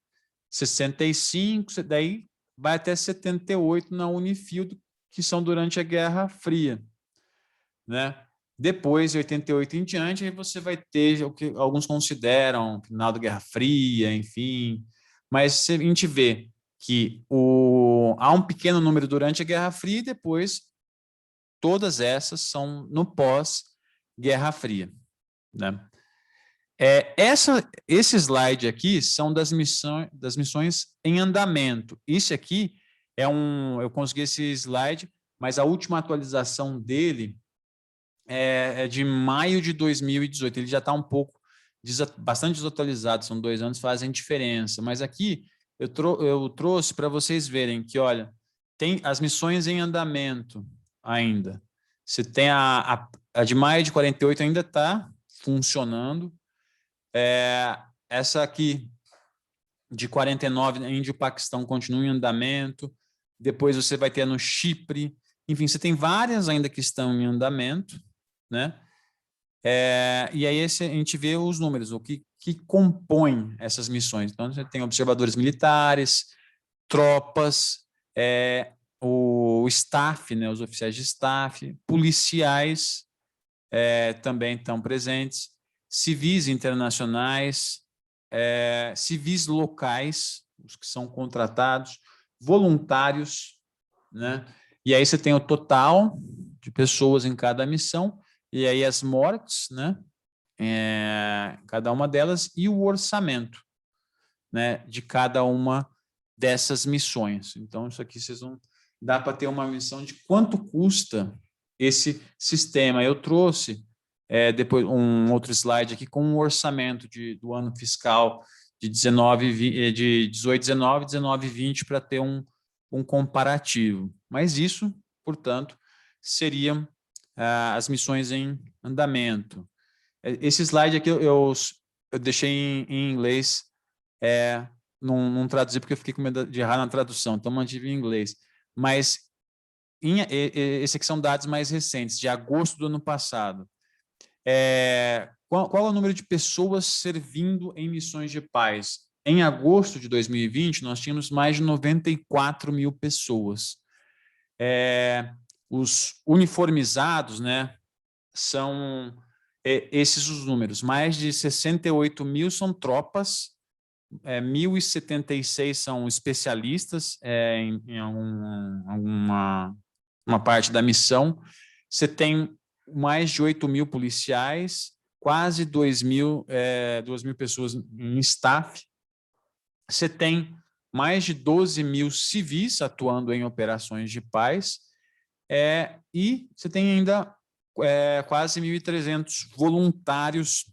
65, daí vai até 78 na Unifield, que são durante a Guerra Fria, né? Depois, de 88 em diante, aí você vai ter o que alguns consideram final da Guerra Fria, enfim. Mas a gente vê que há um pequeno número durante a Guerra Fria e depois todas essas são no pós-Guerra Fria, né? Esse slide aqui são das missões em andamento. Isso aqui eu consegui esse slide, mas a última atualização dele é de maio de 2018. Ele já está um pouco, bastante desatualizado, são 2 anos, fazem diferença. Mas aqui eu trouxe para vocês verem que, olha, tem as missões em andamento ainda. Você tem a de maio de 48 ainda está funcionando. Essa aqui de 49, Índia e Paquistão, continua em andamento. Depois você vai ter no Chipre. Enfim, você tem várias ainda que estão em andamento, né? E aí a gente vê os números, o que compõe essas missões. Então, você tem observadores militares, tropas, o staff, né, os oficiais de staff, policiais também estão presentes, civis internacionais, civis locais, os que são contratados, voluntários, né? E aí você tem o total de pessoas em cada missão, e aí as mortes, né? Cada uma delas, e o orçamento, né? De cada uma dessas missões. Então, isso aqui dá para ter uma missão de quanto custa esse sistema. Eu trouxe depois um outro slide aqui com um orçamento do ano fiscal de 18, 19, 19 e 20 para ter um comparativo. Mas isso, portanto, seriam as missões em andamento. Esse slide aqui eu deixei em inglês, não traduzi porque eu fiquei com medo de errar na tradução, então mantive em inglês. Mas esses aqui são dados mais recentes, de agosto do ano passado. Qual é o número de pessoas servindo em missões de paz? Em agosto de 2020, nós tínhamos mais de 94 mil pessoas. Os uniformizados, né, são esses os números. Mais de 68 mil são tropas, 1.076 são especialistas em alguma uma parte da missão. Você tem mais de 8 mil policiais, quase 2 mil pessoas em staff. Você tem mais de 12 mil civis atuando em operações de paz, e você tem ainda quase 1.300 voluntários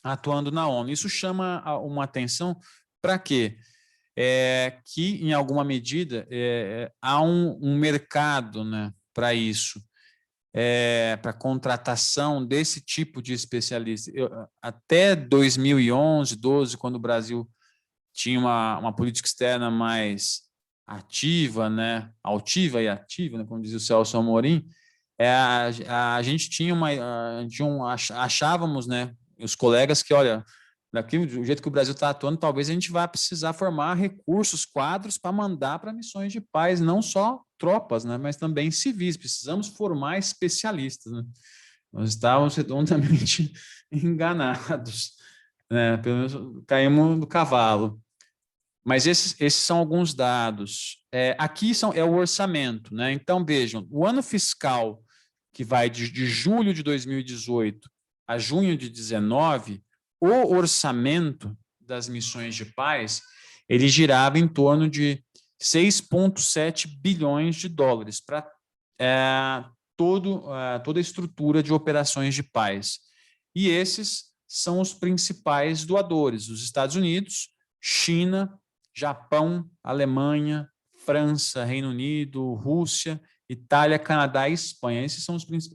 atuando na ONU. Isso chama uma atenção para quê? Que, em alguma medida, há um mercado, né, para isso, para contratação desse tipo de especialista. Até 2011, 12, quando o Brasil tinha uma política externa mais ativa, né, altiva e ativa, né, como dizia o Celso Amorim, a gente tinha achávamos, né, os colegas que, olha, do jeito que o Brasil está atuando, talvez a gente vá precisar formar recursos, quadros para mandar para missões de paz, não só tropas, né, mas também civis. Precisamos formar especialistas, né? Nós estávamos redondamente enganados, né? Pelo menos caímos do cavalo. Mas esses são alguns dados. Aqui é o orçamento, né? Então, vejam, o ano fiscal que vai de julho de 2018 a junho de 2019, o orçamento das missões de paz, ele girava em torno de 6,7 bilhões de dólares para toda a estrutura de operações de paz. E esses são os principais doadores: os Estados Unidos, China, Japão, Alemanha, França, Reino Unido, Rússia, Itália, Canadá e Espanha. Esses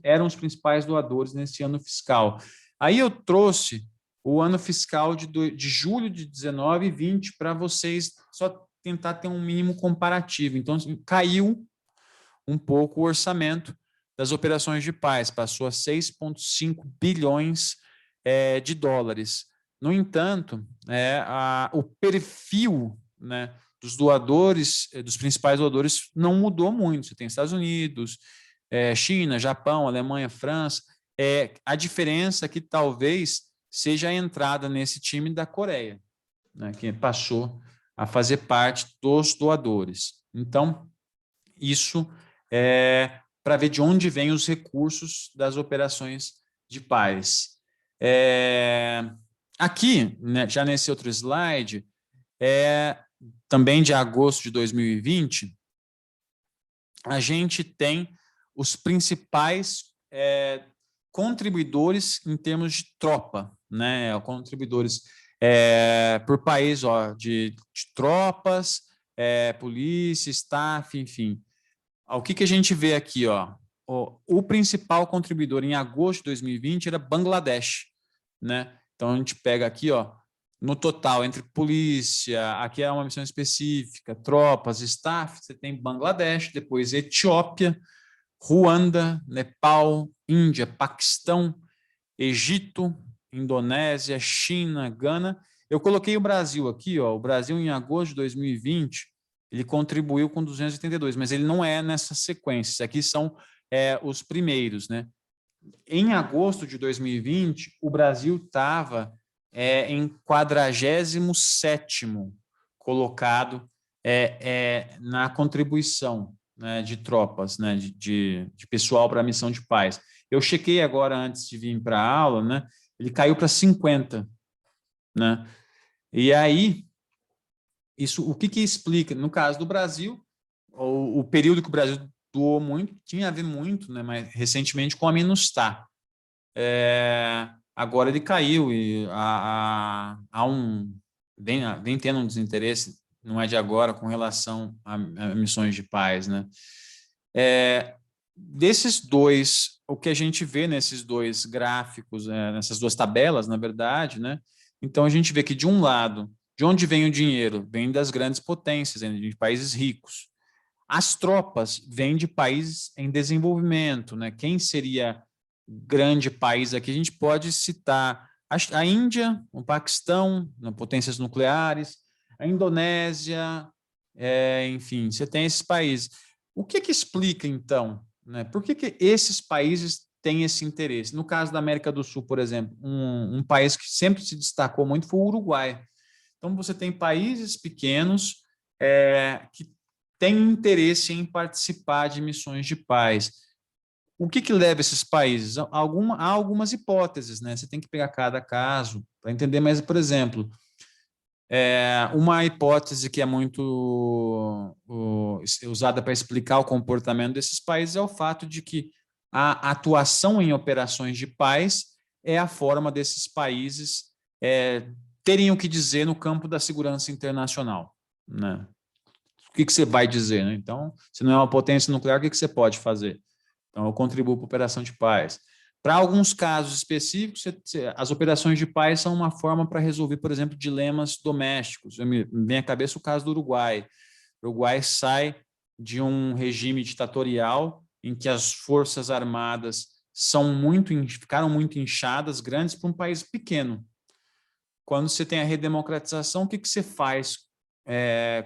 eram os principais doadores nesse ano fiscal. Aí eu trouxe o ano fiscal de julho de 19 e 20 para vocês só tentar ter um mínimo comparativo. Então, caiu um pouco o orçamento das operações de paz, passou a 6,5 bilhões de dólares. No entanto, o perfil, né, dos doadores, dos principais doadores, não mudou muito. Você tem Estados Unidos, China, Japão, Alemanha, França. A diferença é que talvez seja a entrada nesse time da Coreia, né, que passou a fazer parte dos doadores. Então, isso é para ver de onde vêm os recursos das operações de paz. Aqui, né, já nesse outro slide, também de agosto de 2020, a gente tem os principais contribuidores em termos de tropa, né? Contribuidores por país, de tropas, polícia, staff, enfim. O que a gente vê aqui? O principal contribuidor em agosto de 2020 era Bangladesh, né? Então, a gente pega aqui, no total, entre polícia, aqui é uma missão específica, tropas, staff, você tem Bangladesh, depois Etiópia, Ruanda, Nepal, Índia, Paquistão, Egito, Indonésia, China, Gana. Eu coloquei o Brasil aqui, o Brasil em agosto de 2020, ele contribuiu com 282, mas ele não é nessa sequência. Aqui são os primeiros, né? Em agosto de 2020, o Brasil estava em 47º colocado na contribuição, né, de tropas, né, de pessoal para a missão de paz. Eu chequei agora, antes de vir para a aula, né, ele caiu para 50. Né? E aí, o que explica? No caso do Brasil, o período que o Brasil doou muito, tinha a ver muito, né, mas recentemente, com a MINUSTAH. Agora ele caiu, e há vem tendo um desinteresse, não é de agora, com relação a missões de paz, né? Desses dois, o que a gente vê nesses dois gráficos, nessas duas tabelas, na verdade, né? Então, a gente vê que, de um lado, de onde vem o dinheiro? Vem das grandes potências, de países ricos. As tropas vêm de países em desenvolvimento, né? Quem seria grande país aqui? A gente pode citar a Índia, o Paquistão, potências nucleares, a Indonésia, enfim, você tem esses países. O que explica, então, né? Por que esses países têm esse interesse? No caso da América do Sul, por exemplo, um país que sempre se destacou muito foi o Uruguai. Então, você tem países pequenos que têm interesse em participar de missões de paz. O que leva esses países? Há algumas hipóteses, né? Você tem que pegar cada caso para entender, mas, por exemplo, uma hipótese que é muito usada para explicar o comportamento desses países é o fato de que a atuação em operações de paz é a forma desses países terem o que dizer no campo da segurança internacional, né? O que você vai dizer, né? Então, se não é uma potência nuclear, o que você pode fazer? Então, eu contribuo para a operação de paz. Para alguns casos específicos, as operações de paz são uma forma para resolver, por exemplo, dilemas domésticos. Me vem à cabeça o caso do Uruguai. O Uruguai sai de um regime ditatorial em que as forças armadas ficaram muito inchadas, grandes, para um país pequeno. Quando você tem a redemocratização, o que você faz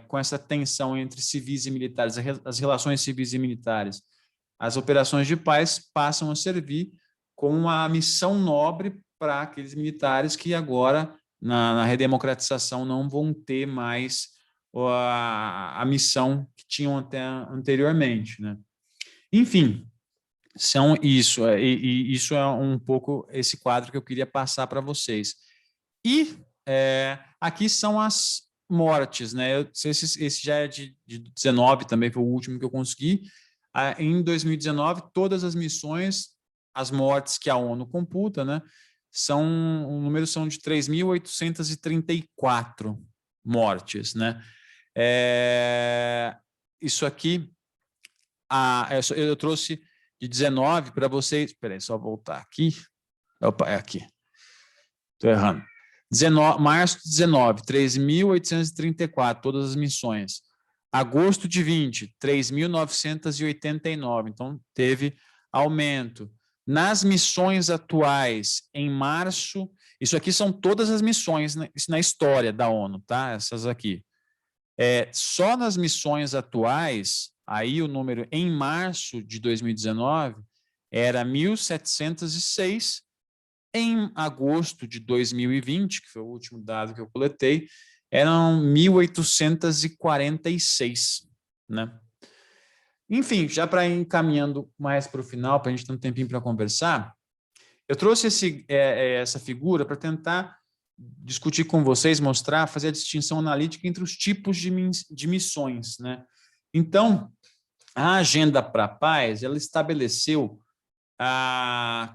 com essa tensão entre civis e militares, as relações civis e militares? As operações de paz passam a servir como uma missão nobre para aqueles militares que agora, na redemocratização, não vão ter mais a missão que tinham até anteriormente, né? Enfim, isso é um pouco esse quadro que eu queria passar para vocês. E aqui são as mortes, né? Esse já é de 19 também, foi o último que eu consegui. Em 2019, todas as missões, as mortes que a ONU computa, né? O número são de 3.834 mortes, né? Isso aqui, eu trouxe de 19 para vocês. Espera aí, só voltar aqui. Opa, é aqui. Estou errando. Março de 19, 3.834, todas as missões. Agosto de 20, 3.989. Então, teve aumento. Nas missões atuais, em março, isso aqui são todas as missões na história da ONU, tá? Essas aqui. Só nas missões atuais, aí o número em março de 2019 era 1.706. Em agosto de 2020, que foi o último dado que eu coletei, eram 1.846, né? Enfim, já para ir encaminhando mais para o final, para a gente ter um tempinho para conversar, eu trouxe essa figura para tentar discutir com vocês, mostrar, fazer a distinção analítica entre os tipos de missões, né? Então, a Agenda para a Paz, ela estabeleceu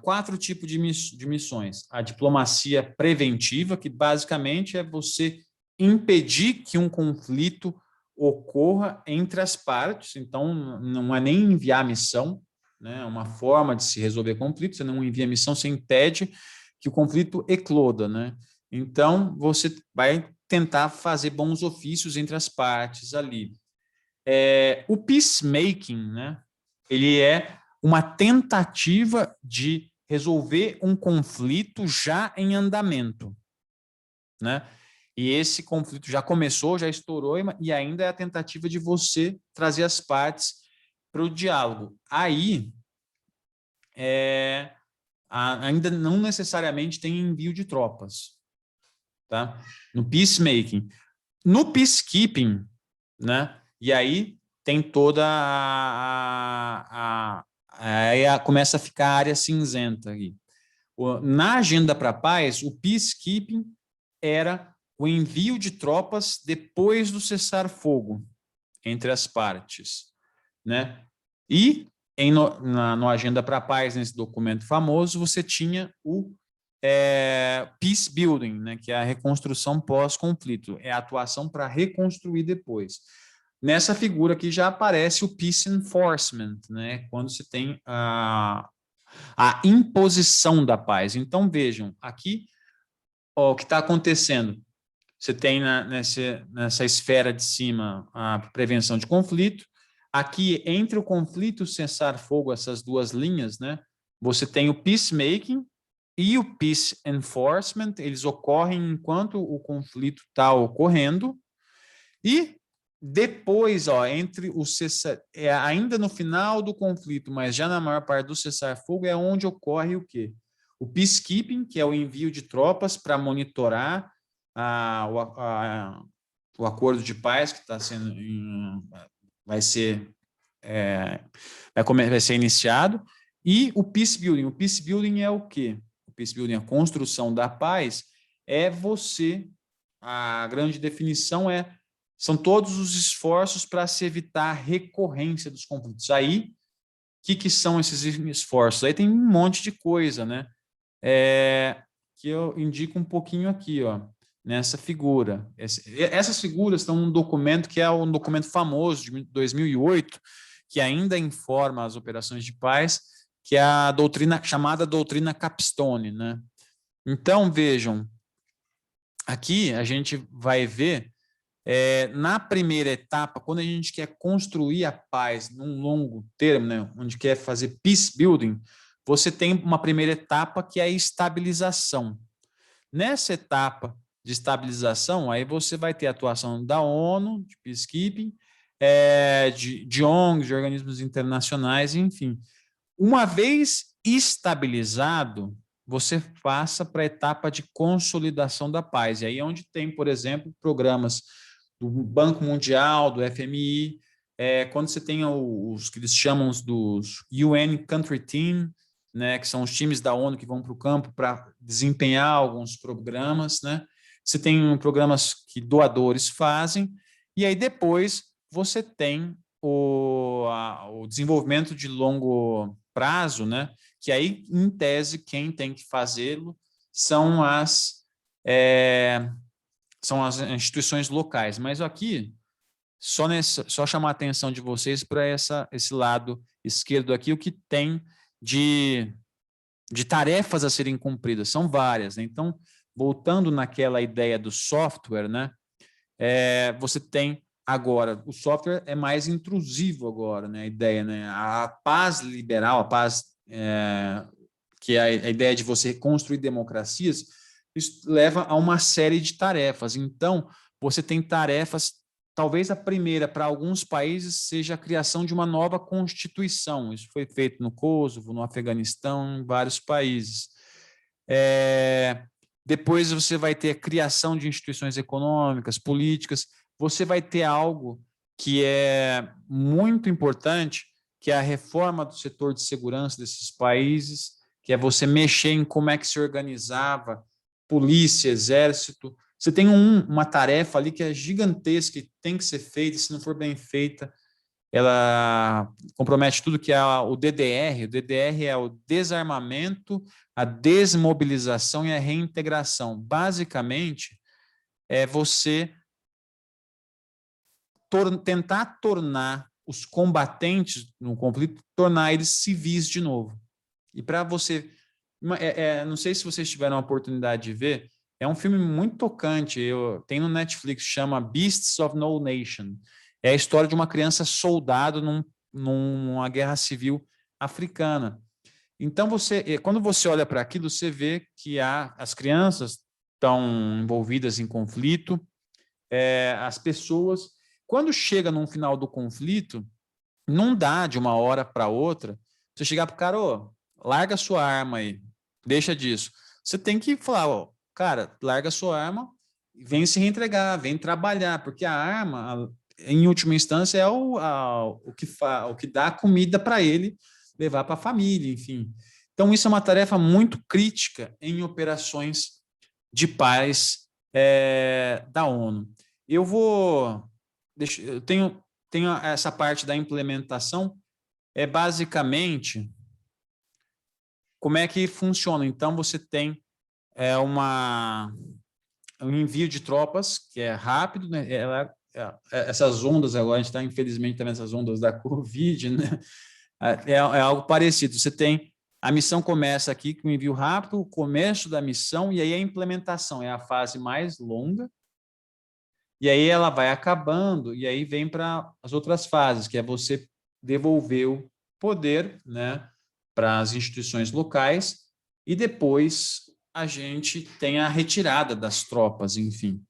4 tipos de missões. A diplomacia preventiva, que basicamente é você impedir que um conflito ocorra entre as partes. Então, não é nem enviar missão, né? É uma forma de se resolver conflito. Você não envia missão, você impede que o conflito ecloda, né? Então, você vai tentar fazer bons ofícios entre as partes ali. O peacemaking, né? Ele é uma tentativa de resolver um conflito já em andamento, né? E esse conflito já começou, já estourou, e ainda é a tentativa de você trazer as partes para o diálogo. Aí, ainda não necessariamente tem envio de tropas, tá? No peacemaking. No peacekeeping, né? E aí tem toda aí começa a ficar a área cinzenta aqui. Na Agenda para a Paz, o peacekeeping era o envio de tropas depois do cessar-fogo entre as partes, né? E na Agenda para a Paz, nesse documento famoso, você tinha peace building, né, que é a reconstrução pós-conflito, é a atuação para reconstruir depois. Nessa figura aqui já aparece o peace enforcement, né, quando se tem a imposição da paz. Então, vejam, aqui ó, o que está acontecendo. Você tem nessa esfera de cima a prevenção de conflito. Aqui, entre o conflito e o cessar-fogo, essas duas linhas, né, você tem o peacemaking e o peace enforcement. Eles ocorrem enquanto o conflito está ocorrendo. E depois, ó, entre o cessar, ainda no final do conflito, mas já na maior parte do cessar-fogo, é onde ocorre o quê? O peacekeeping, que é o envio de tropas para monitorar o acordo de paz que está sendo vai ser iniciado, e o peace building. O peace building é o quê? O peace building, a construção da paz, a grande definição são todos os esforços para se evitar a recorrência dos conflitos. Aí, o que são esses esforços? Aí tem um monte de coisa, né? Que eu indico um pouquinho aqui, ó, nessa figura. Essas figuras estão num documento que é um documento famoso de 2008, que ainda informa as operações de paz, que é a chamada doutrina Capstone, né? Então, vejam, aqui a gente vai ver na primeira etapa, quando a gente quer construir a paz num longo termo, né, onde quer fazer peace building, você tem uma primeira etapa que é a estabilização. Nessa etapa de estabilização, aí você vai ter a atuação da ONU, de peacekeeping, de ONGs, de organismos internacionais, enfim. Uma vez estabilizado, você passa para a etapa de consolidação da paz. E aí é onde tem, por exemplo, programas do Banco Mundial, do FMI, quando você tem os que eles chamam dos UN Country Team, né, que são os times da ONU que vão para o campo para desempenhar alguns programas, né? Você tem programas que doadores fazem, e aí depois você tem o desenvolvimento de longo prazo, né? Que aí, em tese, quem tem que fazê-lo são as instituições locais. Mas aqui, só chamar a atenção de vocês para esse lado esquerdo aqui, o que tem de tarefas a serem cumpridas, são várias, né? Então, voltando naquela ideia do software, né? Você tem agora, o software é mais intrusivo agora, né? A ideia, né? A paz liberal, a paz, que é a ideia de você construir democracias, isso leva a uma série de tarefas. Então, você tem tarefas, talvez a primeira para alguns países seja a criação de uma nova constituição. Isso foi feito no Kosovo, no Afeganistão, em vários países. Depois você vai ter a criação de instituições econômicas, políticas. Você vai ter algo que é muito importante, que é a reforma do setor de segurança desses países, que é você mexer em como é que se organizava polícia, exército. Você tem uma tarefa ali que é gigantesca e tem que ser feita, e se não for bem feita, ela compromete tudo que é o DDR. O DDR é o desarmamento, a desmobilização e a reintegração. Basicamente, é você tentar tornar os combatentes no conflito, tornar eles civis de novo. E para você... não sei se vocês tiveram a oportunidade de ver, é um filme muito tocante, tem no Netflix, chama Beasts of No Nation. É a história de uma criança soldado numa guerra civil africana. Então, quando você olha para aquilo, você vê que as crianças estão envolvidas em conflito, as pessoas... Quando chega no final do conflito, não dá de uma hora para outra você chegar para o cara, larga a sua arma aí, deixa disso. Você tem que falar, cara, larga a sua arma e vem se reentregar, vem trabalhar, porque a arma, em última instância, é o que dá comida para ele levar para a família, enfim. Então, isso é uma tarefa muito crítica em operações de paz da ONU. Eu tenho essa parte da implementação, basicamente como é que funciona. Então, você tem é um envio de tropas que é rápido, né? Essas ondas agora, a gente está, infelizmente, também essas ondas da Covid, né? É algo parecido. Você tem a missão começa aqui com envio rápido, o começo da missão, e aí a implementação é a fase mais longa, e aí ela vai acabando, e aí vem para as outras fases, que é você devolver o poder, né, para as instituições locais, e depois a gente tem a retirada das tropas, enfim.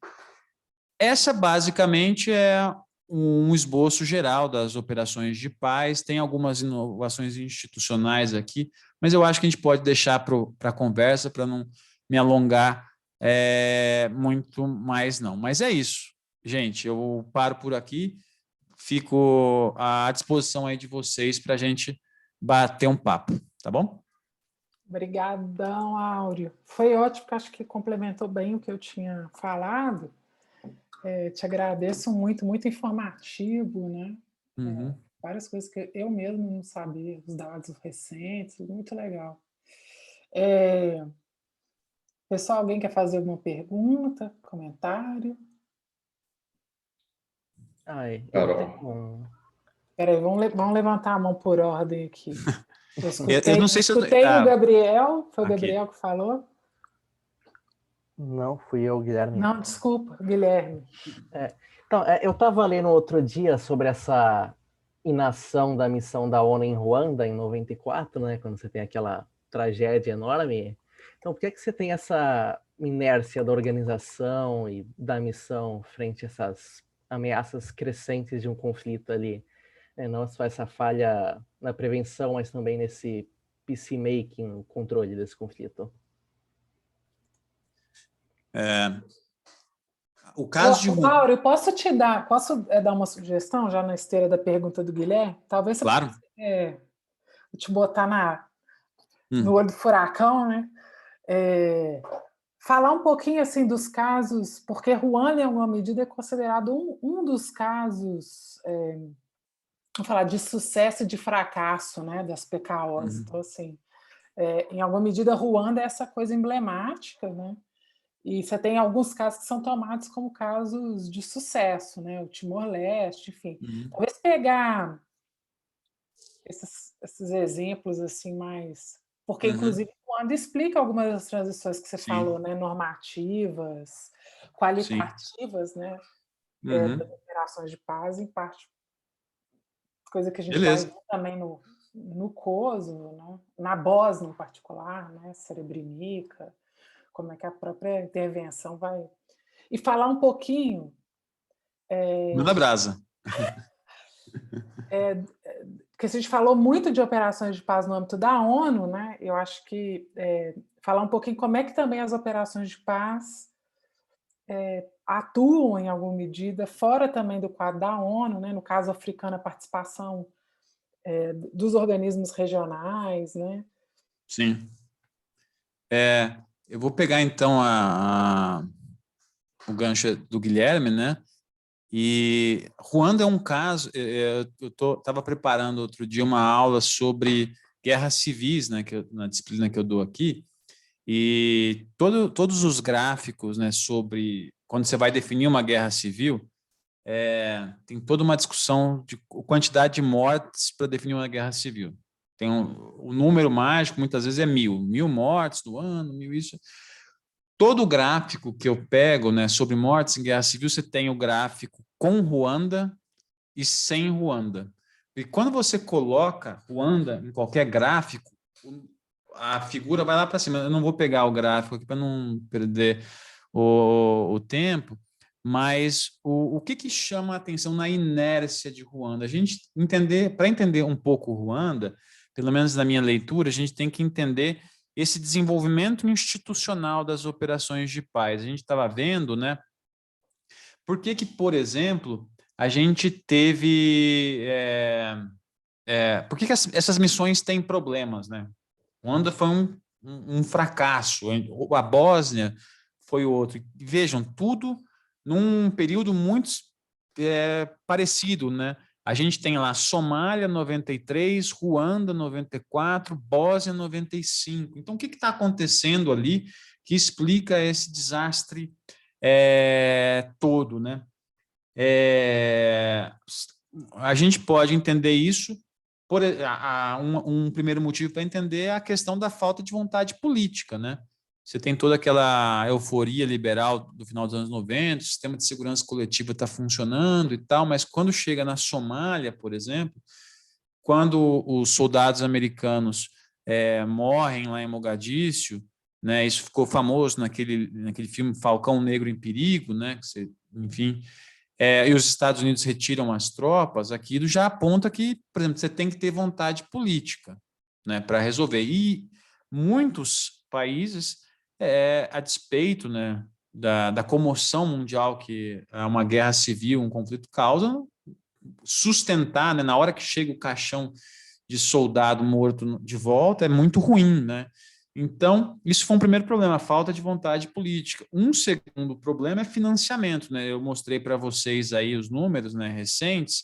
Essa, basicamente, é um esboço geral das operações de paz. Tem algumas inovações institucionais aqui, mas eu acho que a gente pode deixar para a conversa, para não me alongar muito mais, não. Mas é isso, gente. Eu paro por aqui, fico à disposição aí de vocês para a gente bater um papo, tá bom? Obrigadão, Áureo. Foi ótimo, porque acho que complementou bem o que eu tinha falado. Te agradeço muito, muito informativo, né? Uhum. Várias coisas que eu mesmo não sabia, os dados recentes, muito legal. Pessoal, alguém quer fazer alguma pergunta, comentário? Eu tenho... Peraí, vamos levantar a mão por ordem aqui. Eu não sei se escutei o Gabriel, foi o Gabriel que falou? Não, fui eu, Guilherme. Não, desculpa, Guilherme. Então, eu estava lendo outro dia sobre essa inação da missão da ONU em Ruanda, em 94, né, quando você tem aquela tragédia enorme. Então, por que você tem essa inércia da organização e da missão frente a essas ameaças crescentes de um conflito ali? Não só essa falha na prevenção, mas também nesse peacemaking, no controle desse conflito. O caso de Ruanda... Mauro, eu posso dar uma sugestão, já na esteira da pergunta do Guilherme? Talvez você Claro. possa te botar no olho do furacão, né? Falar um pouquinho assim dos casos, porque Ruanda, em alguma medida, é considerado um dos casos, vamos falar, de sucesso e de fracasso, né, das PKOs. Então, assim, em alguma medida, Ruanda é essa coisa emblemática, né? E você tem alguns casos que são tomados como casos de sucesso, né? O Timor-Leste, enfim. Talvez pegar esses exemplos assim mais... Porque, inclusive, quando explica algumas das transições que você falou, né? Normativas, qualitativas, né? Das operações de paz, em parte, coisa que a gente vai ver também no Kosovo, né? Na Bósnia, em particular, né? Srebrenica, como é que a própria intervenção vai... E falar um pouquinho... Manda brasa. Porque a gente falou muito de operações de paz no âmbito da ONU, né? Eu acho que falar um pouquinho como é que também as operações de paz atuam em alguma medida fora também do quadro da ONU, né? No caso africano, a participação dos organismos regionais, né? Sim. Eu vou pegar então o gancho do Guilherme, né? E Ruanda é um caso. Eu estava preparando outro dia uma aula sobre guerras civis, né? Na disciplina que eu dou aqui, e todos os gráficos, né? Sobre quando você vai definir uma guerra civil, tem toda uma discussão de quantidade de mortes para definir uma guerra civil. Tem o número mágico, muitas vezes é 1.000 mortes no ano, 1.000 isso. Todo o gráfico que eu pego, né, sobre mortes em guerra civil, você tem o gráfico com Ruanda e sem Ruanda. E quando você coloca Ruanda em qualquer gráfico, a figura vai lá para cima. Eu não vou pegar o gráfico aqui para não perder o tempo, mas o que chama a atenção na inércia de Ruanda? A gente para entender um pouco Ruanda, pelo menos na minha leitura, a gente tem que entender esse desenvolvimento institucional das operações de paz. A gente estava vendo, né? Por que, por exemplo, a gente teve... por que essas missões têm problemas, né? Ruanda foi um fracasso, a Bósnia foi outro. Vejam, tudo num período muito parecido, né? A gente tem lá Somália 93, Ruanda 94, Bósnia 95. Então, o que está acontecendo ali que explica esse desastre todo, né? A gente pode entender isso por um primeiro motivo para entender a questão da falta de vontade política, né? Você tem toda aquela euforia liberal do final dos anos 90, o sistema de segurança coletiva está funcionando e tal, mas quando chega na Somália, por exemplo, quando os soldados americanos morrem lá em Mogadíscio, né, isso ficou famoso naquele filme Falcão Negro em Perigo, né, enfim, e os Estados Unidos retiram as tropas, aquilo já aponta que, por exemplo, você tem que ter vontade política, né, para resolver. E muitos países, a despeito, né, da comoção mundial que uma guerra civil, um conflito causa, sustentar, né, na hora que chega o caixão de soldado morto de volta, é muito ruim, né? Então, isso foi um primeiro problema, a falta de vontade política. Um segundo problema é financiamento, né? Eu mostrei para vocês aí os números, né, recentes.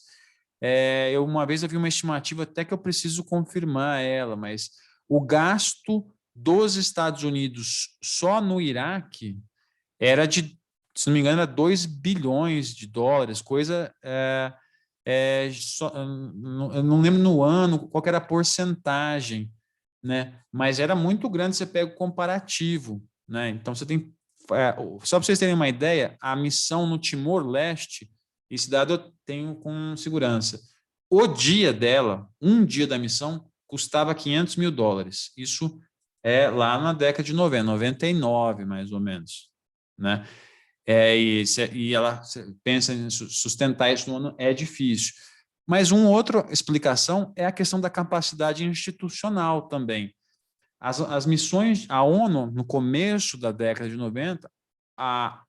Uma vez eu vi uma estimativa, até que eu preciso confirmar ela, mas o gasto dos Estados Unidos só no Iraque era de, se não me engano, era 2 bilhões de dólares, coisa... eu não lembro no ano qual que era a porcentagem, né? Mas era muito grande, você pega o comparativo, né? Então você tem, só para vocês terem uma ideia, a missão no Timor-Leste, esse dado eu tenho com segurança, o dia dela, um dia da missão, custava 500 mil dólares, isso lá na década de 90, 99 mais ou menos, né? E ela pensa em sustentar isso no ano, é difícil. Mas uma outra explicação é a questão da capacidade institucional também. As missões, a ONU, no começo da década de 90,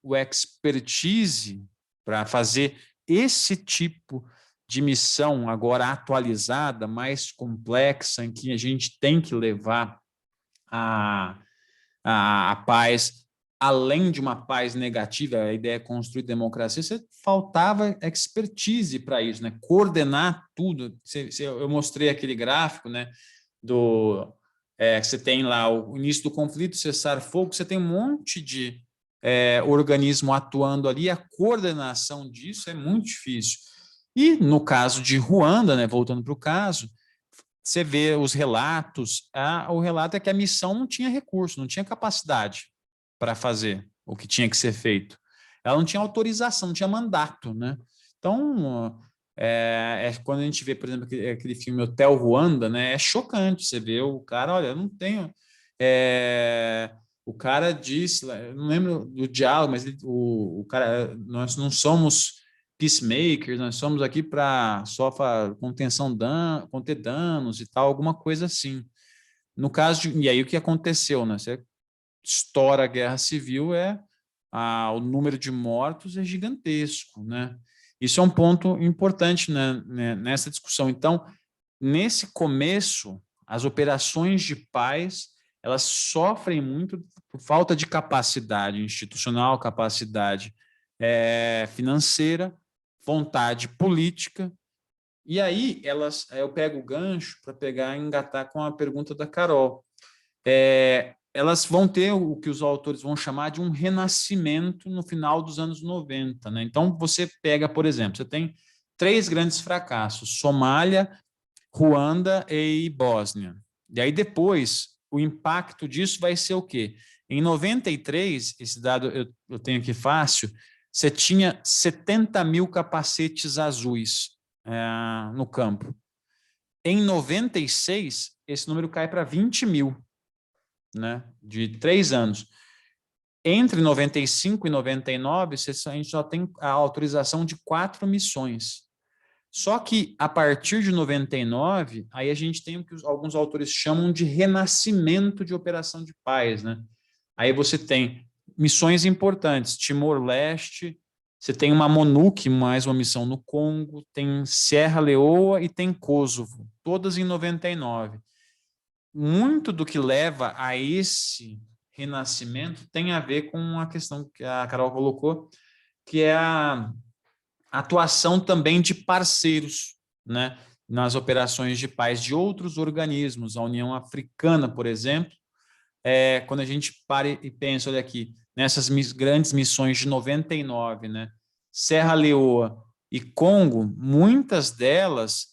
o expertise para fazer esse tipo de missão agora atualizada, mais complexa, em que a gente tem que levar a paz, além de uma paz negativa, a ideia é construir democracia, você faltava expertise para isso, né? Coordenar tudo. Eu mostrei aquele gráfico, né? Você tem lá o início do conflito, cessar-fogo, você tem um monte de organismo atuando ali, a coordenação disso é muito difícil. E no caso de Ruanda, né? Voltando para o caso, você vê os relatos, o relato é que a missão não tinha recurso, não tinha capacidade para fazer o que tinha que ser feito. Ela não tinha autorização, não tinha mandato, né? Então, quando a gente vê, por exemplo, aquele filme Hotel Ruanda, né? É chocante, você vê o cara, olha, eu não tenho... o cara disse, eu não lembro do diálogo, mas o cara, nós não somos peacemakers, nós somos aqui para só conter danos e tal, alguma coisa assim. No caso e aí o que aconteceu, né? Você estoura a guerra civil, o número de mortos é gigantesco, né? Isso é um ponto importante, né, nessa discussão. Então, nesse começo, as operações de paz, elas sofrem muito por falta de capacidade institucional, capacidade financeira, vontade política. E aí eu pego o gancho para engatar com a pergunta da Carol. Elas vão ter o que os autores vão chamar de um renascimento no final dos anos 90, né? Então, você pega, por exemplo, você tem 3 grandes fracassos: Somália, Ruanda e Bósnia. E aí depois, o impacto disso vai ser o quê? Em 93, esse dado eu tenho aqui fácil, você tinha 70 mil capacetes azuis no campo. Em 96, esse número cai para 20 mil, né, de 3 anos. Entre 95 e 99, a gente só tem a autorização de 4 missões. Só que, a partir de 99, aí a gente tem o que alguns autores chamam de renascimento de operação de paz, né? Aí você tem missões importantes, Timor-Leste, você tem uma MONUC, mais uma missão no Congo, tem Serra Leoa e tem Kosovo, todas em 99. Muito do que leva a esse renascimento tem a ver com a questão que a Carol colocou, que é a atuação também de parceiros, né, nas operações de paz de outros organismos. A União Africana, por exemplo, quando a gente para e pensa, olha aqui, nessas grandes missões de 99, né? Serra Leoa e Congo, muitas delas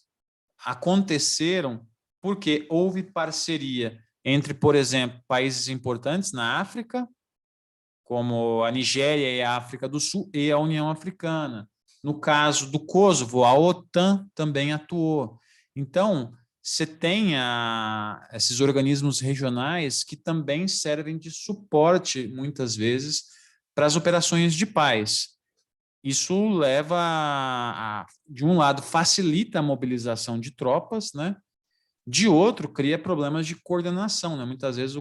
aconteceram porque houve parceria entre, por exemplo, países importantes na África, como a Nigéria e a África do Sul, e a União Africana. No caso do Kosovo, a OTAN também atuou. Então, você tem esses organismos regionais que também servem de suporte, muitas vezes, para as operações de paz. Isso leva de um lado, facilita a mobilização de tropas, né? De outro, cria problemas de coordenação, né? Muitas vezes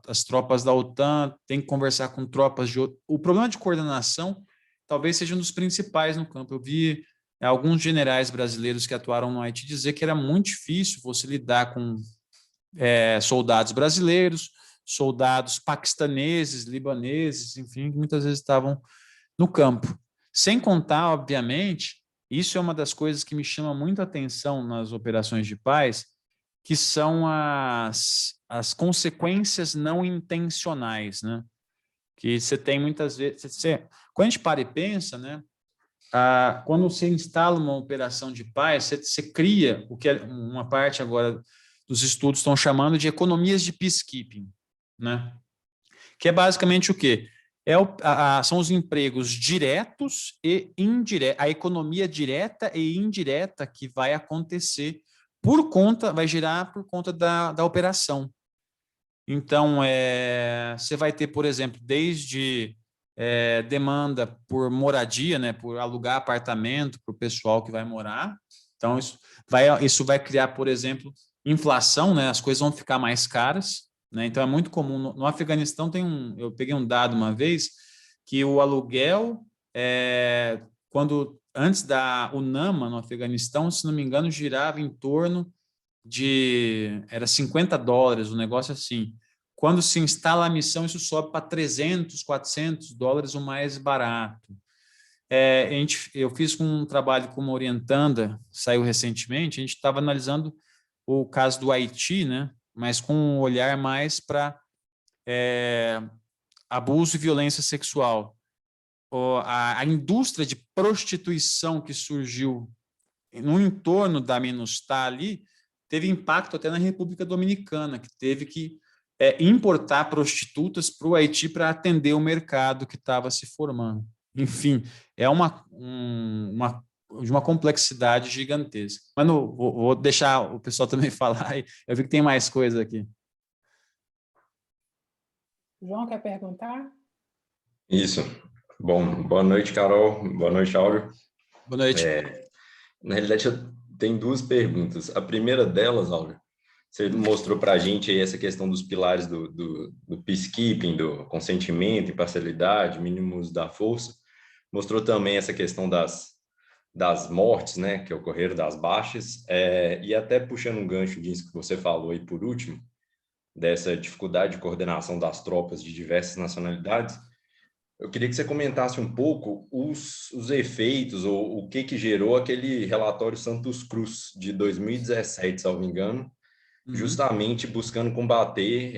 as tropas da OTAN têm que conversar com tropas de outro. O problema de coordenação talvez seja um dos principais no campo. Eu vi alguns generais brasileiros que atuaram no Haiti dizer que era muito difícil você lidar com soldados brasileiros, soldados paquistaneses, libaneses, enfim, que muitas vezes estavam no campo. Sem contar, obviamente, isso é uma das coisas que me chama muito a atenção nas operações de paz, que são as consequências não intencionais, né? Que você tem muitas vezes... quando a gente para e pensa, né? Quando você instala uma operação de paz, você cria o que uma parte agora dos estudos estão chamando de economias de peacekeeping, né? Que é basicamente o quê? São os empregos diretos e indiretos, a economia direta e indireta que vai acontecer vai girar por conta da operação. Então, você vai ter, por exemplo, desde demanda por moradia, né, por alugar apartamento para o pessoal que vai morar. Então, isso vai criar, por exemplo, inflação, né, as coisas vão ficar mais caras. Né? Então, é muito comum. No Afeganistão, eu peguei um dado uma vez que o aluguel, antes da UNAMA, no Afeganistão, se não me engano, girava em torno era $50, um negócio assim. Quando se instala a missão, isso sobe para $300, $400, o mais barato. Eu fiz um trabalho com uma orientanda, saiu recentemente, a gente estava analisando o caso do Haiti, né? Mas com um olhar mais para abuso e violência sexual. A indústria de prostituição que surgiu no entorno da MINUSTAH ali teve impacto até na República Dominicana, que teve que importar prostitutas para o Haiti para atender o mercado que estava se formando. Enfim, é de uma complexidade gigantesca. Mas vou deixar o pessoal também falar. Eu vi que tem mais coisa aqui. João, quer perguntar? Isso. Bom, boa noite, Carol. Boa noite, Áureo. Boa noite. Na realidade, eu tenho duas perguntas. A primeira delas, Áureo, você mostrou para a gente aí essa questão dos pilares do peacekeeping, do consentimento, imparcialidade, mínimos da força. Mostrou também essa questão das mortes, né, que ocorreram, das baixas, e até puxando um gancho disso que você falou aí por último, dessa dificuldade de coordenação das tropas de diversas nacionalidades, eu queria que você comentasse um pouco os efeitos ou o que gerou aquele relatório Santos Cruz de 2017, se não me engano, justamente buscando combater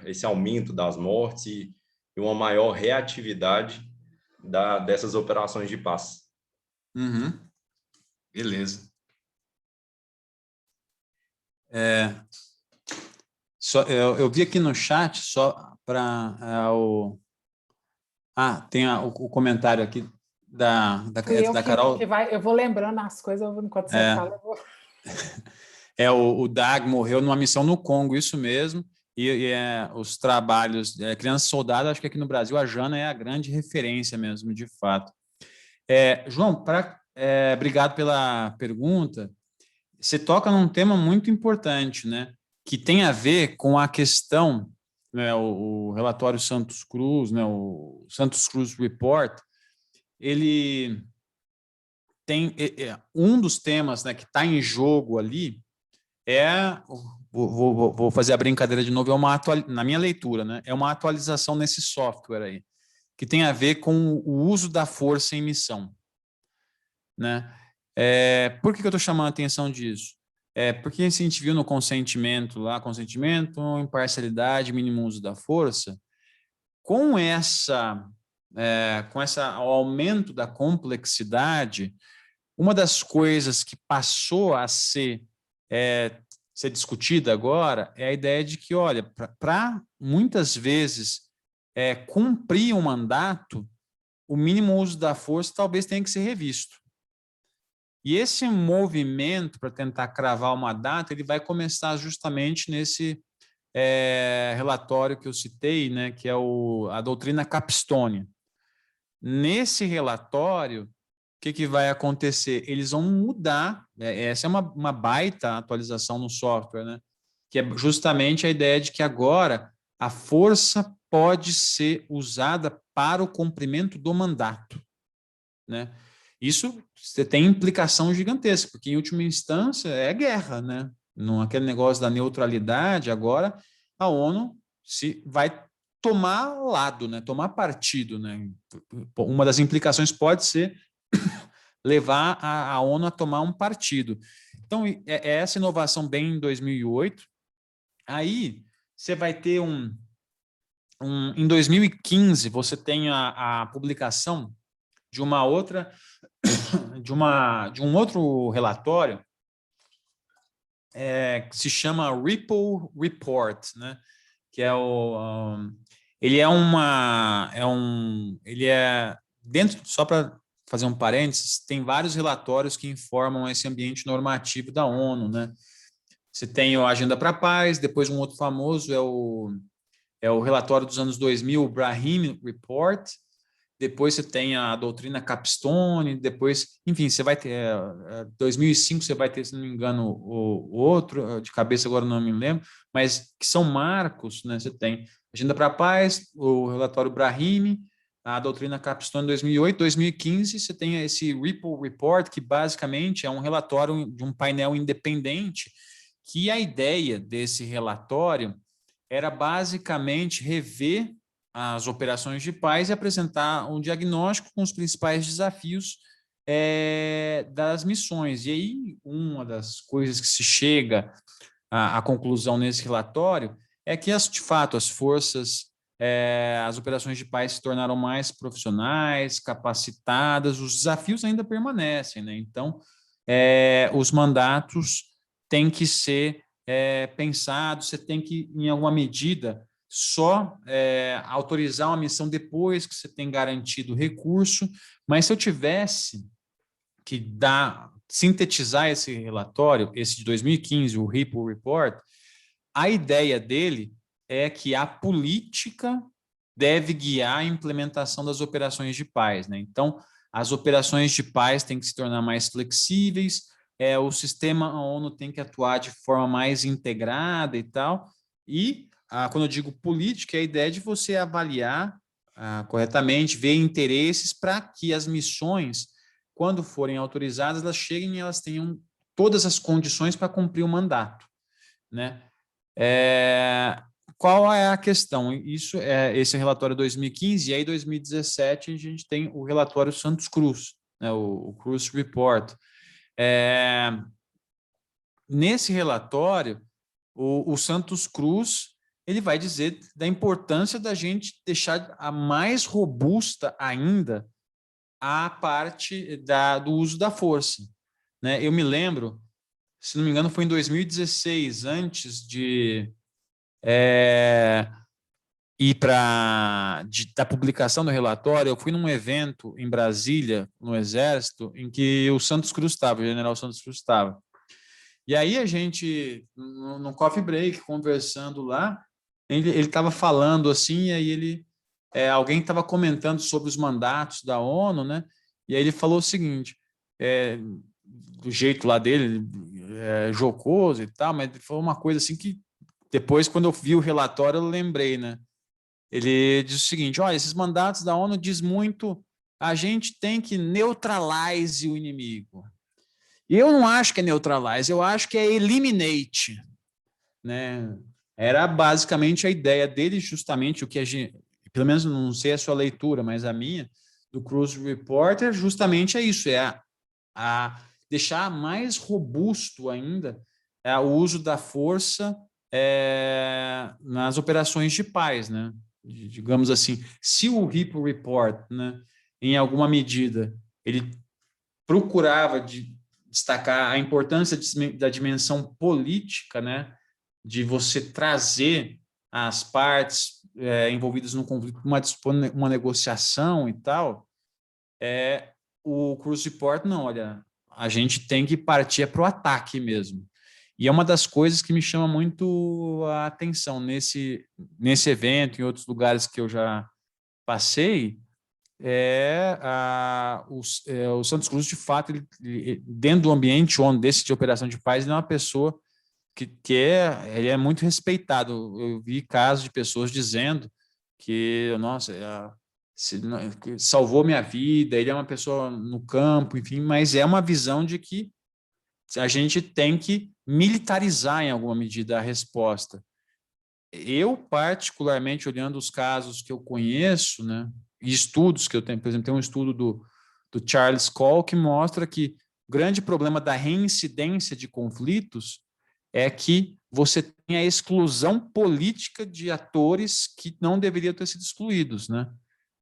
esse aumento das mortes e uma maior reatividade dessas operações de paz. Beleza. Eu vi aqui no chat, só para tem o comentário aqui da Carol. Eu vou lembrando as coisas enquanto você fala. Eu vou... O Dag morreu numa missão no Congo, isso mesmo. E os trabalhos, criança soldado, acho que aqui no Brasil a Jana é a grande referência mesmo, de fato. João, obrigado pela pergunta. Você toca num tema muito importante, né? Que tem a ver com a questão, né, o relatório Santos Cruz, né, o Santos Cruz Report, ele tem um dos temas, né, que está em jogo ali vou fazer a brincadeira de novo, na minha leitura, né, é uma atualização nesse software aí, que tem a ver com o uso da força em missão. Né? Por que eu estou chamando a atenção disso? porque a gente viu no consentimento lá, consentimento, imparcialidade, mínimo uso da força, com esse aumento da complexidade, uma das coisas que passou a ser discutida agora é a ideia de que, olha, para muitas vezes cumprir um mandato, o mínimo uso da força talvez tenha que ser revisto. E esse movimento para tentar cravar uma data, ele vai começar justamente nesse relatório que eu citei, né, que é a doutrina Capstone. Nesse relatório, o que vai acontecer? Eles vão mudar, essa é uma baita atualização no software, né, que é justamente a ideia de que agora a força pode ser usada para o cumprimento do mandato, né? Isso você tem implicação gigantesca, porque em última instância é guerra, né? Aquele negócio da neutralidade, agora a ONU vai tomar lado, né? Tomar partido, né? Uma das implicações pode ser levar a ONU a tomar um partido. Então, essa inovação bem em 2008. Aí você vai ter em 2015, você tem a publicação de uma outra, de um outro relatório que se chama Ripple Report, né? Que ele é dentro, só para fazer um parênteses, tem vários relatórios que informam esse ambiente normativo da ONU, né? Você tem a Agenda para a Paz, depois um outro famoso é o relatório dos anos 2000, o Brahim Report. Depois você tem a doutrina Capstone, depois, enfim, você vai ter 2005, você vai ter, se não me engano, o outro, de cabeça agora não me lembro, mas que são marcos, né? Você tem Agenda para a Paz, o relatório Brahim, a doutrina Capstone 2008, 2015, você tem esse Ripple Report, que basicamente é um relatório de um painel independente, que a ideia desse relatório era basicamente rever as operações de paz e apresentar um diagnóstico com os principais desafios das missões. E aí, uma das coisas que se chega à conclusão nesse relatório é que, de fato, as forças, as operações de paz se tornaram mais profissionais, capacitadas, os desafios ainda permanecem, né? Então, os mandatos têm que ser pensados, você tem que, em alguma medida, só autorizar uma missão depois que você tem garantido o recurso, mas se eu tivesse que sintetizar esse relatório, esse de 2015, o Ripple Report, a ideia dele é que a política deve guiar a implementação das operações de paz, né? Então, as operações de paz têm que se tornar mais flexíveis, o sistema a ONU tem que atuar de forma mais integrada e tal, e quando eu digo política, é a ideia de você avaliar corretamente, ver interesses para que as missões, quando forem autorizadas, elas cheguem e elas tenham todas as condições para cumprir o mandato, né? Qual é a questão? Isso esse relatório 2015, e aí 2017 a gente tem o relatório Santos Cruz, né? o Cruz Report. Nesse relatório, o Santos Cruz ele vai dizer da importância da gente deixar a mais robusta ainda a parte do uso da força, né? Eu me lembro, se não me engano, foi em 2016, antes de da publicação do relatório, eu fui num evento em Brasília, no Exército, em que o Santos Cruz estava, o general Santos Cruz estava. E aí a gente, no coffee break, conversando lá, ele estava falando assim, e aí alguém estava comentando sobre os mandatos da ONU, né? E aí ele falou o seguinte, do jeito lá dele, jocoso e tal, mas ele falou uma coisa assim que depois, quando eu vi o relatório, eu lembrei, né? Ele diz o seguinte, olha, esses mandatos da ONU diz muito, a gente tem que neutralize o inimigo. E eu não acho que é neutralize, eu acho que é eliminate, né? Era basicamente a ideia dele, justamente o que a gente, pelo menos não sei a sua leitura, mas a minha, do Cruz Reporter, justamente é isso, a deixar mais robusto ainda o uso da força nas operações de paz, né? Digamos assim, se o Hippo Report, né, em alguma medida, ele procurava destacar a importância da dimensão política, né, de você trazer as partes envolvidas no conflito, uma negociação e tal, o Cruise Report, não, olha, a gente tem que partir para o ataque mesmo. E é uma das coisas que me chama muito a atenção nesse evento, em outros lugares que eu já passei, o Santos Cruz, de fato, ele, dentro do ambiente desse de operação de paz, ele é uma pessoa ele é muito respeitado. Eu vi casos de pessoas dizendo que, nossa, que salvou minha vida, ele é uma pessoa no campo, enfim, mas é uma visão de que a gente tem que militarizar em alguma medida a resposta. Eu, particularmente, olhando os casos que eu conheço, né, e estudos que eu tenho, por exemplo, tem um estudo do Charles Cole que mostra que o grande problema da reincidência de conflitos é que você tem a exclusão política de atores que não deveriam ter sido excluídos, né?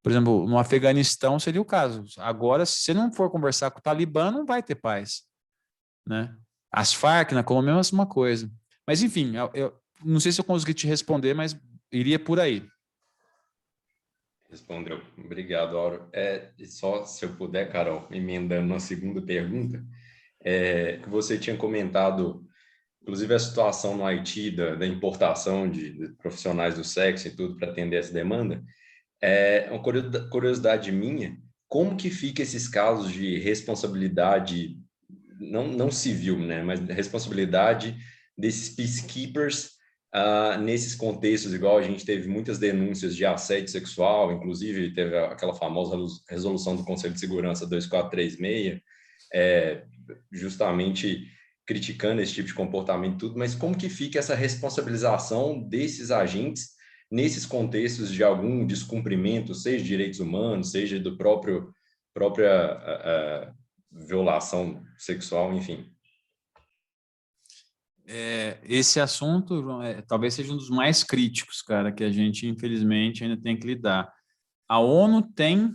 Por exemplo, no Afeganistão seria o caso. Agora, se você não for conversar com o Talibã, não vai ter paz, né? As Farc na Colômbia é a mesma coisa. Mas, enfim, eu não sei se eu consegui te responder, mas iria por aí. Respondeu. Obrigado, Auro. Só se eu puder, Carol, emendando uma segunda pergunta, que você tinha comentado, inclusive a situação no Haiti da importação de profissionais do sexo e tudo para atender essa demanda. Uma curiosidade minha, como que fica esses casos de responsabilidade, não civil, né, mas responsabilidade desses peacekeepers nesses contextos, igual a gente teve muitas denúncias de assédio sexual, inclusive teve aquela famosa resolução do Conselho de Segurança 2436, justamente criticando esse tipo de comportamento e tudo, mas como que fica essa responsabilização desses agentes nesses contextos de algum descumprimento, seja de direitos humanos, seja do própria violação sexual, enfim? Esse assunto, João, talvez seja um dos mais críticos, cara, que a gente, infelizmente, ainda tem que lidar. A ONU tem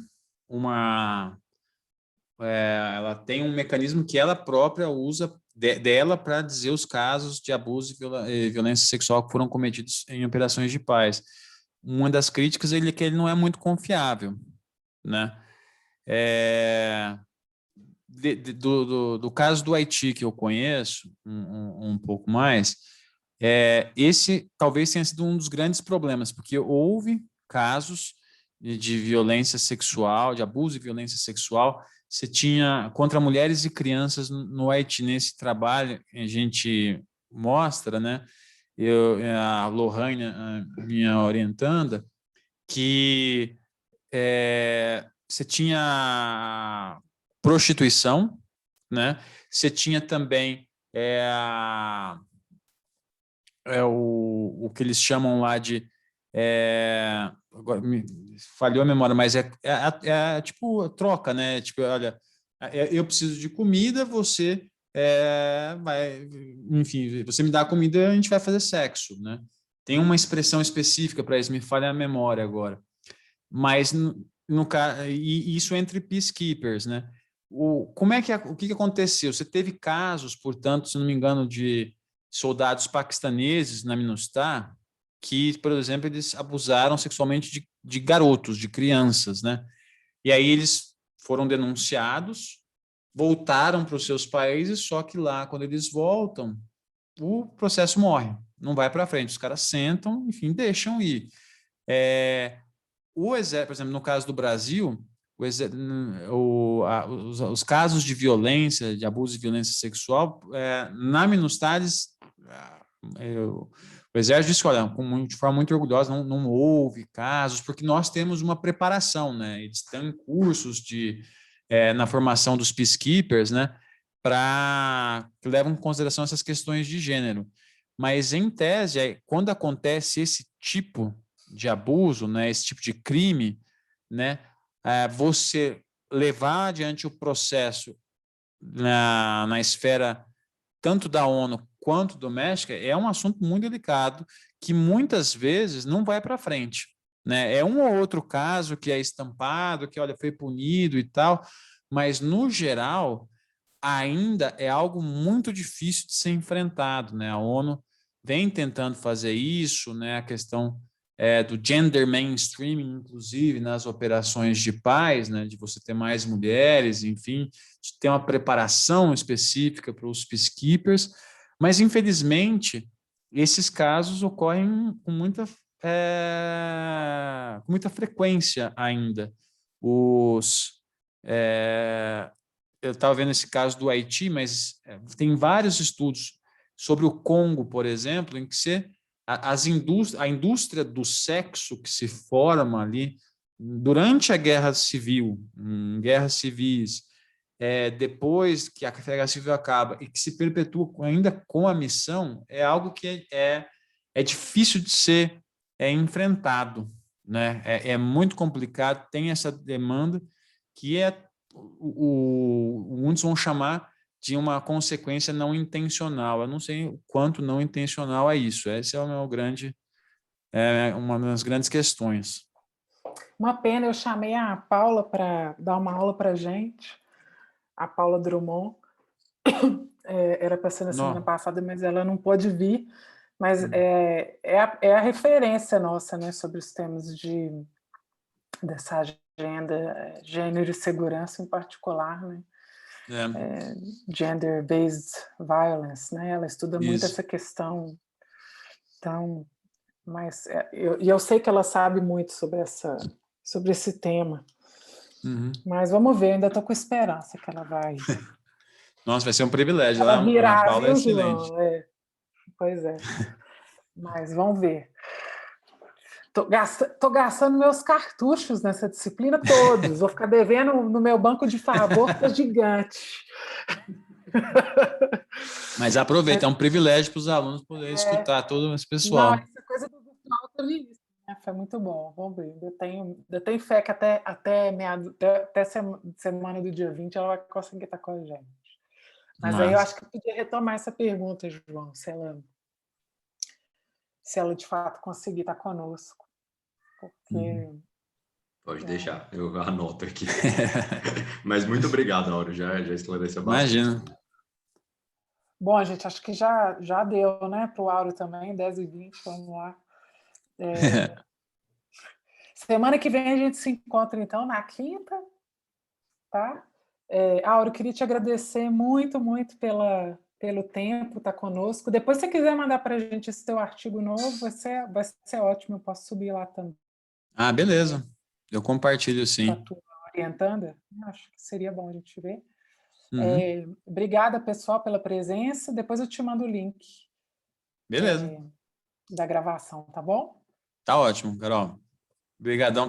ela tem um mecanismo que ela própria usa dela para dizer os casos de abuso e violência sexual que foram cometidos em operações de paz. Uma das críticas é que ele não é muito confiável, né? Do caso do Haiti, que eu conheço um pouco mais, esse talvez tenha sido um dos grandes problemas, porque houve casos de violência sexual, de abuso e violência sexual. Você tinha contra mulheres e crianças no Haiti. Nesse trabalho a gente mostra, né? A Lohane, a minha orientanda, que você tinha prostituição, né? Você tinha também o que eles chamam lá de agora falhou a memória, mas tipo troca, né? Tipo, olha, eu preciso de comida, você enfim, você me dá comida, a gente vai fazer sexo, né? Tem uma expressão específica para isso, me falha a memória agora. Mas e isso entre peacekeepers, né? O que aconteceu? Você teve casos, portanto, se não me engano, de soldados paquistaneses na MINUSTAH que, por exemplo, eles abusaram sexualmente de garotos, de crianças, né? E aí eles foram denunciados, voltaram para os seus países, só que lá, quando eles voltam, o processo morre, não vai para frente. Os caras sentam, enfim, deixam ir. O exército, por exemplo, no caso do Brasil, os casos de violência, de abuso e violência sexual, na MINUSTAHs, o exército disse, olha, de forma muito orgulhosa, não houve casos, porque nós temos uma preparação, né? Eles têm cursos na formação dos peacekeepers, né? Que levam em consideração essas questões de gênero. Mas, em tese, quando acontece esse tipo de abuso, né, esse tipo de crime, né, você levar adiante o processo na esfera tanto da ONU quanto doméstica, é um assunto muito delicado que muitas vezes não vai para frente, né? É um ou outro caso que é estampado, que olha, foi punido e tal, mas no geral ainda é algo muito difícil de ser enfrentado, né? A ONU vem tentando fazer isso, né? A questão do gender mainstreaming, inclusive nas operações de paz, né? De você ter mais mulheres, enfim, de ter uma preparação específica para os peacekeepers, mas infelizmente esses casos ocorrem com muita frequência ainda. Eu estava vendo esse caso do Haiti, mas tem vários estudos sobre o Congo, por exemplo, em que a indústria do sexo que se forma ali durante a guerra civil, em guerras civis, depois que a guerra civil acaba e que se perpetua ainda com a missão, é algo que é difícil de ser enfrentado, né? É muito complicado, tem essa demanda que muitos vão chamar de uma consequência não intencional. Eu não sei o quanto não intencional é isso. Esse é o meu uma das grandes questões. Uma pena, eu chamei a Paula para dar uma aula para a gente, a Paula Drummond. Era para ser na semana passada, mas ela não pôde vir. Mas é a referência nossa, né, sobre os temas dessa agenda, gênero e segurança em particular, né? Gender-based violence, né? Ela estuda muito essa questão. Então, mas eu sei que ela sabe muito sobre esse tema. Mas vamos ver, ainda estou com esperança que ela vai. Nossa, vai ser um privilégio. Ela virar, a Paula é excelente. João? Pois é. Mas vamos ver. Tô gastando meus cartuchos nessa disciplina todos. Vou ficar devendo no meu banco de favor, que é gigante. Mas aproveita, é um privilégio para os alunos poderem escutar todo esse pessoal. Não, essa coisa do virtual teve isso, né? Foi muito bom. Vamos ver. Eu tenho fé que até semana do dia 20 ela vai conseguir estar com a gente. Mas aí eu acho que eu podia retomar essa pergunta, João, se ela de fato conseguir estar conosco. Porque... Pode deixar, eu anoto aqui. Mas muito obrigado, Áureo, já esclareceu bastante. Imagina. Bom, gente, acho que já deu, né, para o Áureo também, 10h20, vamos lá. Semana que vem a gente se encontra, então, na quinta, tá? Áureo, queria te agradecer muito, muito pelo tempo, estar conosco. Depois, se você quiser mandar para a gente esse teu artigo novo, vai ser ótimo, eu posso subir lá também. Ah, beleza. Eu compartilho, sim. Para tu orientando, acho que seria bom a gente ver. Obrigada, pessoal, pela presença. Depois eu te mando o link. Beleza. Da gravação, tá bom? Tá ótimo, Carol. Obrigadão pelo